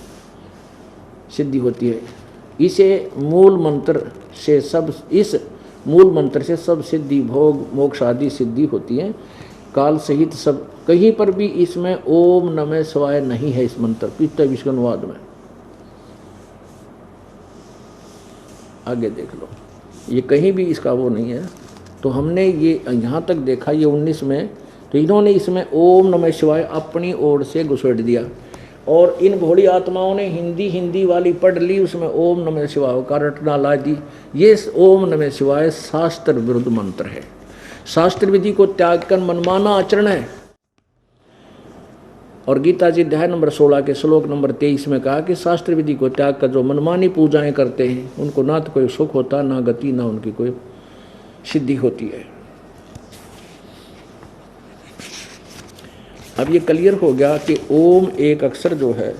सिद्धि होती है। इसे मूल मंत्र से सब, इस मूल मंत्र से सब सिद्धि भोग मोक्ष आदि सिद्धि होती है काल सहित सब। कहीं पर भी इसमें ओम नमः शिवाय नहीं है इस मंत्र पित्त विष्णु अनुवाद में। आगे देख लो, ये कहीं भी इसका वो नहीं है। तो हमने ये यहाँ तक देखा, ये 19 में, तो इन्होंने इसमें ओम नमः शिवाय अपनी ओर से घुसेड़ दिया। और इन भोली आत्माओं ने हिंदी वाली पढ़ ली, उसमें ओम नमः शिवाय का रटना ला दी। ये ओम नमः शिवाय शास्त्र विरुद्ध मंत्र है। शास्त्र विधि को त्याग कर मनमाना आचरण है। और गीता जी अध्याय नंबर 16 के श्लोक नंबर 23 में कहा कि शास्त्र विधि को त्याग कर जो मनमानी पूजाएं करते हैं उनको ना तो कोई सुख होता, ना गति, ना उनकी कोई सिद्धि होती है। अब ये क्लियर हो गया कि ओम एक अक्षर जो है।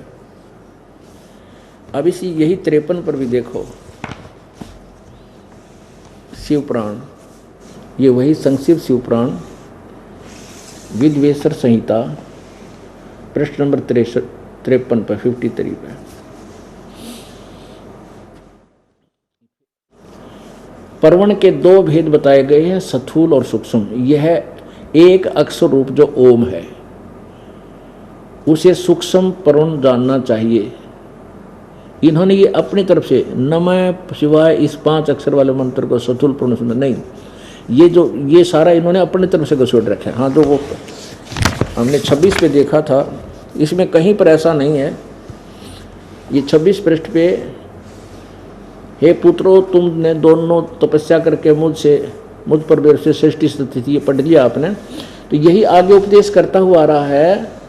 अब इसी यही 53 पर भी देखो, शिव पुराण, ये वही संक्षिप्त शिव पुराण विद्वेश्वर संहिता पृष्ठ नंबर 53 पर 53 पे। परवण के 2 भेद बताए गए हैं, स्थूल और सूक्ष्म। यह एक अक्षर रूप जो ओम है, उसे सूक्ष्म परवण जानना चाहिए। इन्होंने ये अपनी तरफ से नमः शिवाय इस 5 अक्षर वाले मंत्र को स्थूल परवण सुना नहीं, ये सारा इन्होंने अपनी तरफ से घसोट रखा है। हाँ, तो वो हमने 26 पे देखा था, इसमें कहीं पर ऐसा नहीं है। ये 26 पृष्ठ पे, हे पुत्रो तुमने दोनों तपस्या करके मुझ पर मेरे से सृष्टि स्थिति थी, ये पढ़ लिया आपने। तो यही आगे उपदेश करता हुआ आ रहा है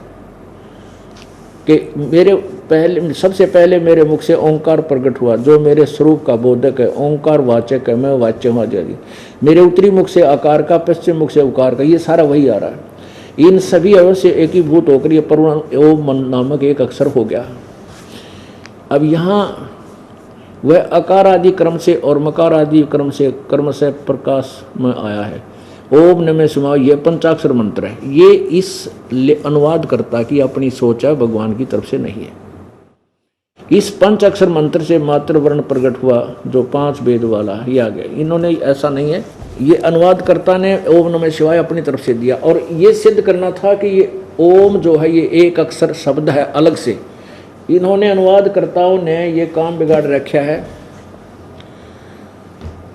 कि सबसे पहले मेरे मुख से ओंकार प्रकट हुआ जो मेरे स्वरूप का बोधक है, ओंकार वाचक है, मैं वाच्य हूँ आदि। मेरे उत्तरी मुख से आकार का, पश्चिम मुख से उकार का, ये सारा वही आ रहा है। इन सभी अवश्य एकीभूत होकर ये परवण ओम नामक एक अक्षर हो गया। अब यहाँ वह अकार आदि क्रम से और मकार आदि क्रम से कर्म से प्रकाश में आया है। ओम नमः शिवाय ये पंचाक्षर मंत्र है। ये इस अनुवाद करता कि अपनी सोच है, भगवान की तरफ से नहीं है। इस पंचाक्षर मंत्र से मात्र वर्ण प्रकट हुआ जो 5 वेद वाला ये आ गया। इन्होंने ऐसा नहीं है, ये अनुवादकर्ता ने ओम नमः शिवाय अपनी तरफ से दिया। और ये सिद्ध करना था कि ये ओम जो है ये एक अक्षर शब्द है अलग से। इन्होंने अनुवादकर्ताओं ने ये काम बिगाड़ रखा है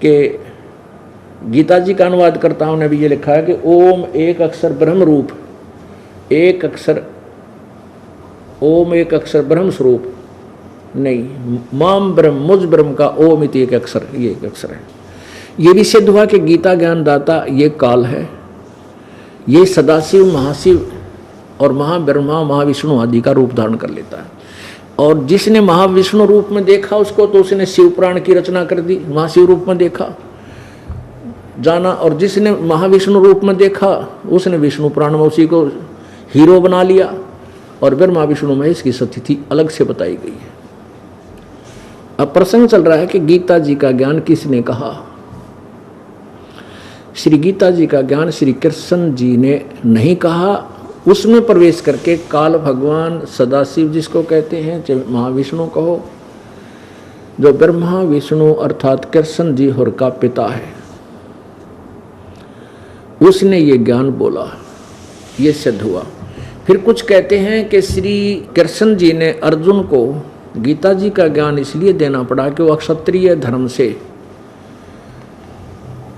कि गीता जी का अनुवादकर्ताओं ने भी ये लिखा है कि ओम एक अक्षर ब्रह्म रूप, एक अक्षर ओम एक अक्षर ब्रह्म स्वरूप नहीं, माम ब्रह्म मुझ ब्रह्म का ओम इति एक अक्षर, ये एक अक्षर है। ये भी सिद्ध हुआ कि गीता ज्ञान दाता ये काल है, ये सदाशिव महाशिव और महाब्रह्मा महाविष्णु आदि का रूप धारण कर लेता है। और जिसने महाविष्णु रूप में देखा उसको तो उसने शिव पुराण की रचना कर दी, महाशिव रूप में देखा जाना। और जिसने महाविष्णु रूप में देखा उसने विष्णु पुराण में उसी को हीरो बना लिया। और ब्रह्मा विष्णु महेश की स्थिति अलग से बताई गई है। अब प्रसंग चल रहा है कि गीता जी का ज्ञान किसने कहा। श्री गीता जी का ज्ञान श्री कृष्ण जी ने नहीं कहा। उसमें प्रवेश करके काल भगवान सदाशिव जिसको कहते हैं, चाहे महाविष्णु कहो, जो ब्रह्मा विष्णु अर्थात कृष्ण जी और का पिता है, उसने ये ज्ञान बोला, ये सिद्ध हुआ। फिर कुछ कहते हैं कि श्री कृष्ण जी ने अर्जुन को गीता जी का ज्ञान इसलिए देना पड़ा कि वो अक्षत्रिय धर्म से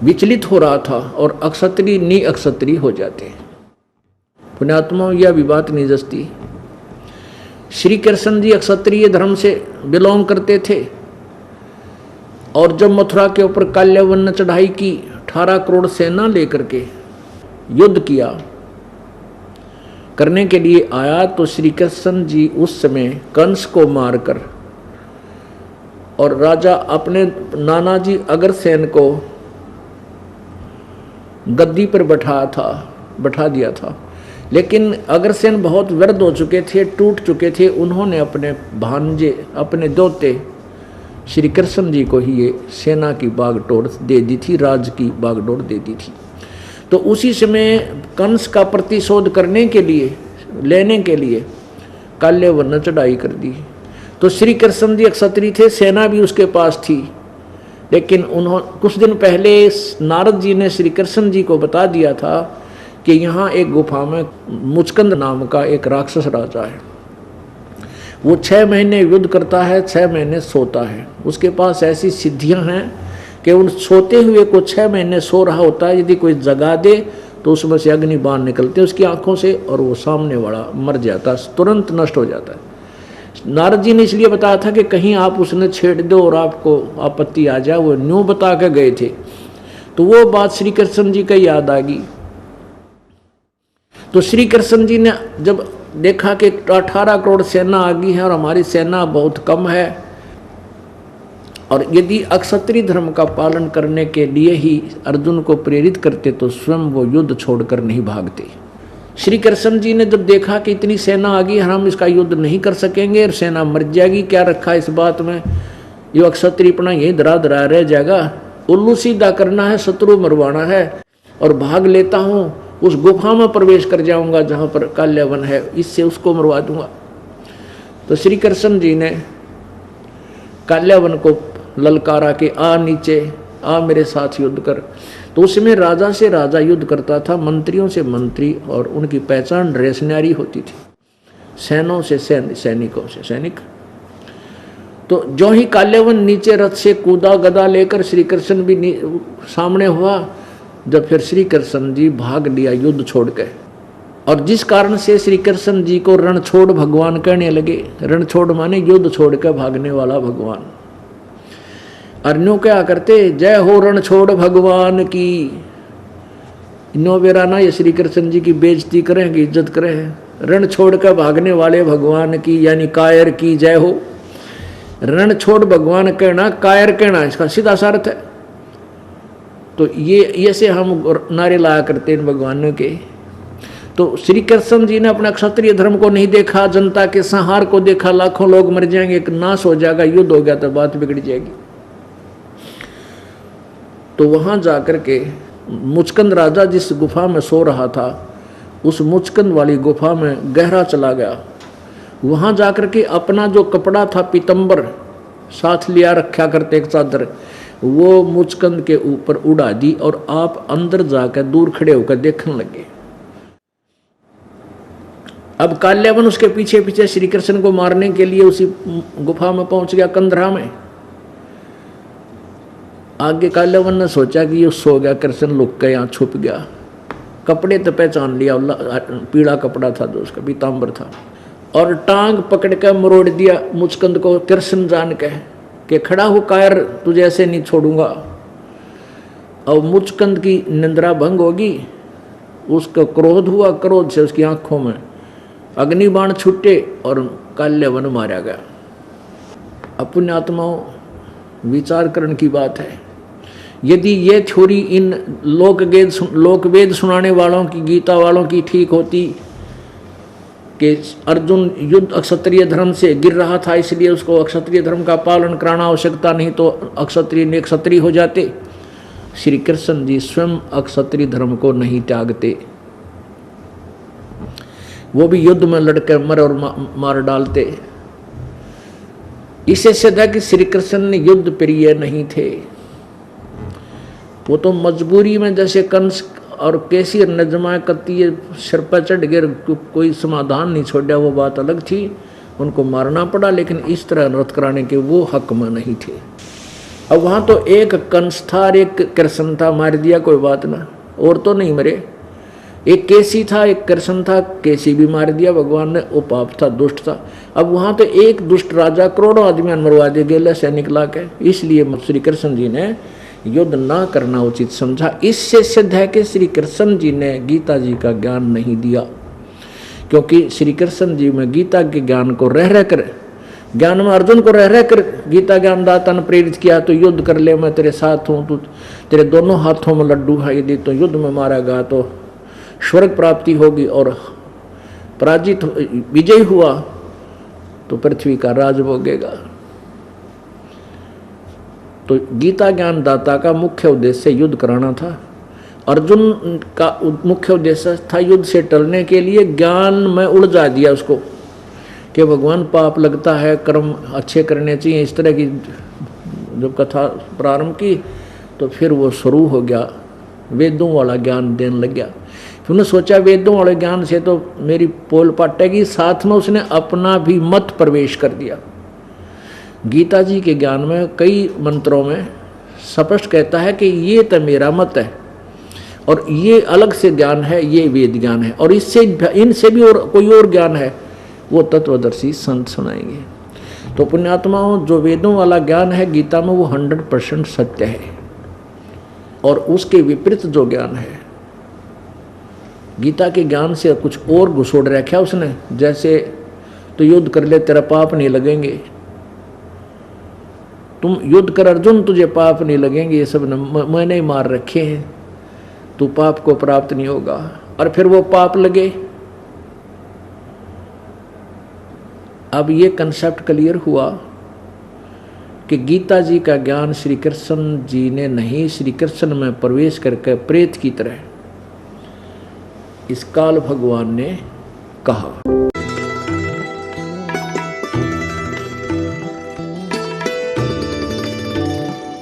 विचलित हो रहा था और अक्षत्रिय निअक्षत्रिय हो जाते हैं। पुण्यात्मा यह भी बात नहीं जस्ती। श्री कृष्ण जी अक्षत्रिय धर्म से बिलोंग करते थे और जब मथुरा के ऊपर काल्यावन ने चढ़ाई की, 18 करोड़ सेना लेकर के युद्ध किया करने के लिए आया, तो श्री कृष्ण जी उस समय कंस को मारकर और राजा अपने नानाजी अग्रसेन को गद्दी पर बैठा दिया था। लेकिन अग्रसेन बहुत वृद्ध हो चुके थे, टूट चुके थे। उन्होंने अपने भांजे, अपने दोते श्री कृष्ण जी को ही ये सेना की बागडोर दे दी थी, राज की बागडोर दे दी थी। तो उसी समय कंस का प्रतिशोध करने के लिए, लेने के लिए काल्यावन ने चढ़ाई कर दी। तो श्री कृष्ण जी क्षत्रिय थे, सेना भी उसके पास थी, लेकिन उन्होंने कुछ दिन पहले नारद जी ने श्री कृष्ण जी को बता दिया था कि यहाँ एक गुफा में मुचकंद नाम का एक राक्षस राजा है। वो 6 महीने युद्ध करता है, 6 महीने सोता है। उसके पास ऐसी सिद्धियां हैं कि उन सोते हुए को 6 महीने सो रहा होता है, यदि कोई जगा दे तो उसमें से अग्नि बाण निकलते उसकी आंखों से और वो सामने वाला मर जाता, तुरंत नष्ट हो जाता है। नारद जी ने इसलिए बताया था कि कहीं आप उसने छेड़ दो और आपको आपत्ति आ जाए, वो न्यू बता के गए थे। तो वो बात श्री कृष्ण जी का याद आ गई। तो श्री कृष्ण जी ने जब देखा कि 18 करोड़ सेना आ गई है और हमारी सेना बहुत कम है, और यदि अक्षत्रिय धर्म का पालन करने के लिए ही अर्जुन को प्रेरित करते तो स्वयं वो युद्ध छोड़कर नहीं भागते। श्री कृष्ण जी ने जब देखा कि इतनी सेना आ गई, हम इसका युद्ध नहीं कर सकेंगे और सेना मर जाएगी, क्या रखा इस बात में, ये अक्षत्रियपना यही धरा धरा रह जाएगा, उल्लू सीधा करना है, शत्रु मरवाना है, और भाग लेता हूँ, उस गुफा में प्रवेश कर जाऊंगा जहाँ पर काल्यावन है, इससे उसको मरवा दूंगा। तो श्री कृष्ण जी ने काल्यावन को ललकारा के आ नीचे आ, मेरे साथ युद्ध कर। तो उसमें राजा से राजा युद्ध करता था, मंत्रियों से मंत्री, और उनकी पहचान रेशनारी होती थी, सैनों से सैनिकों से सैनिक। तो जो ही काल्यावन नीचे रथ से कूदा गदा लेकर, श्री कृष्ण भी सामने हुआ। जब फिर श्री कृष्ण जी भाग लिया युद्ध छोड़ के, और जिस कारण से श्री कृष्ण जी को रणछोड़ भगवान कहने लगे। रणछोड़ माने युद्ध छोड़ के भागने वाला भगवान। अर्न्यो क्या करते, जय हो रणछोड़ भगवान की। नो बेराना ये श्री कृष्ण जी की बेइज्जती करें कि इज्जत करें। रण छोड़ कर भागने वाले भगवान की, यानी कायर की जय हो। रण छोड़ भगवान कहना, कायर कहना, इसका सीधा सा अर्थ है। तो ये से हम नारे लाया करते हैं भगवानों के। तो श्री कृष्ण जी ने अपना क्षत्रिय धर्म को नहीं देखा, जनता के संहार को देखा, लाखों लोग मर जाएंगे, एक नाश हो जाएगा, युद्ध हो गया तो बात बिगड़ जाएगी। तो वहां जाकर के मुचकंद राजा जिस गुफा में सो रहा था, उस मुचकंद वाली गुफा में गहरा चला गया। वहां जाकर के अपना जो कपड़ा था पीतंबर साथ लिया रखा करते, एक चादर, वो मुचकंद के ऊपर उड़ा दी और आप अंदर जाकर दूर खड़े होकर देखने लगे। अब काल्यावन उसके पीछे पीछे श्री कृष्ण को मारने के लिए उसी गुफा में पहुंच गया, कंदरा में। आगे काल्यावन ने सोचा कि ये सो गया, कृष्ण लुक के यहाँ छुप गया। कपड़े तो पहचान लिया, पीला कपड़ा था जो उसका पीताम्बर था, और टांग पकड़ कर मरोड़ दिया मुचकंद को, कृष्ण जान के कि खड़ा हो कायर, तुझे ऐसे नहीं छोड़ूंगा। और मुचकंद की निंद्रा भंग होगी, उसका क्रोध हुआ, क्रोध से उसकी आंखों में अग्निबाण छूटे और काल्यावन मारा गया। अपने आत्माओं विचार करने की बात है। यदि ये थ्योरी इन लोकवेद सुनाने वालों की, गीता वालों की ठीक होती कि अर्जुन युद्ध अक्षत्रिय धर्म से गिर रहा था, इसलिए उसको अक्षत्रिय धर्म का पालन कराना आवश्यकता नहीं तो अक्षत्रिय ने क्षत्रिय हो जाते। श्री कृष्ण जी स्वयं अक्षत्रिय धर्म को नहीं त्यागते, वो भी युद्ध में लड़कर मर और मार डालते। इससे सिद्ध है कि श्री कृष्ण ने युद्ध प्रिय नहीं थे, वो तो मजबूरी में जैसे कंस और कैसी नजमा कत्ती सिर पर चढ़ गए, कोई समाधान नहीं छोड़ा, वो बात अलग थी, उनको मारना पड़ा, लेकिन इस तरह अनुरोध कराने के वो हक में नहीं थे। अब वहाँ तो एक कंस था और एक कृष्ण था, मार दिया कोई बात ना, और तो नहीं मरे। एक केसी था एक कृष्ण था, केसी भी मार दिया भगवान ने, वो पाप था, दुष्ट था। अब वहाँ तो एक दुष्ट राजा करोड़ों आदमी मरवा दे गए सैनिक ला के, इसलिए श्री कृष्ण जी ने युद्ध ना करना उचित समझा। इससे सिद्ध है कि श्री कृष्ण जी ने गीता जी का ज्ञान नहीं दिया, क्योंकि श्री कृष्ण जी में गीता के ज्ञान को रह कर, ज्ञान में अर्जुन को रह कर गीता ज्ञान दाता ने प्रेरित किया, तो युद्ध कर ले, मैं तेरे साथ हूँ, तू तेरे दोनों हाथों में लड्डू है, यदि तो युद्ध में मारेगा तो स्वर्ग प्राप्ति होगी, और पराजित विजयी हुआ तो पृथ्वी का राज भोगेगा। तो गीता ज्ञान दाता का मुख्य उद्देश्य युद्ध कराना था, अर्जुन का मुख्य उद्देश्य था युद्ध से टलने के लिए ज्ञान में उलझा दिया उसको कि भगवान पाप लगता है, कर्म अच्छे करने चाहिए। इस तरह की जब कथा प्रारंभ की तो फिर वो शुरू हो गया, वेदों वाला ज्ञान देने लग गया। फिर उन्होंने सोचा वेदों वाले ज्ञान से तो मेरी पोल पाटेगी, साथ में उसने अपना भी मत प्रवेश कर दिया। गीता जी के ज्ञान में कई मंत्रों में स्पष्ट कहता है कि ये तो मेरा मत है और ये अलग से ज्ञान है, ये वेद ज्ञान है, और इससे इनसे भी और कोई और ज्ञान है, वो तत्वदर्शी संत सुनाएंगे। तो पुण्यात्माओं, जो वेदों वाला ज्ञान है गीता में वो 100% सत्य है, और उसके विपरीत जो ज्ञान है गीता के ज्ञान से कुछ और घुसोड़ रखा उसने, जैसे तो युद्ध कर ले तेरा पाप नहीं लगेंगे, तुम युद्ध कर अर्जुन तुझे पाप नहीं लगेंगे, ये सब मैंने ही मार रखे हैं, तू पाप को प्राप्त नहीं होगा, और फिर वो पाप लगे। अब ये कंसेप्ट क्लियर हुआ कि गीता जी का ज्ञान श्री कृष्ण जी ने नहीं, श्री कृष्ण में प्रवेश करके प्रेत की तरह इस काल भगवान ने कहा।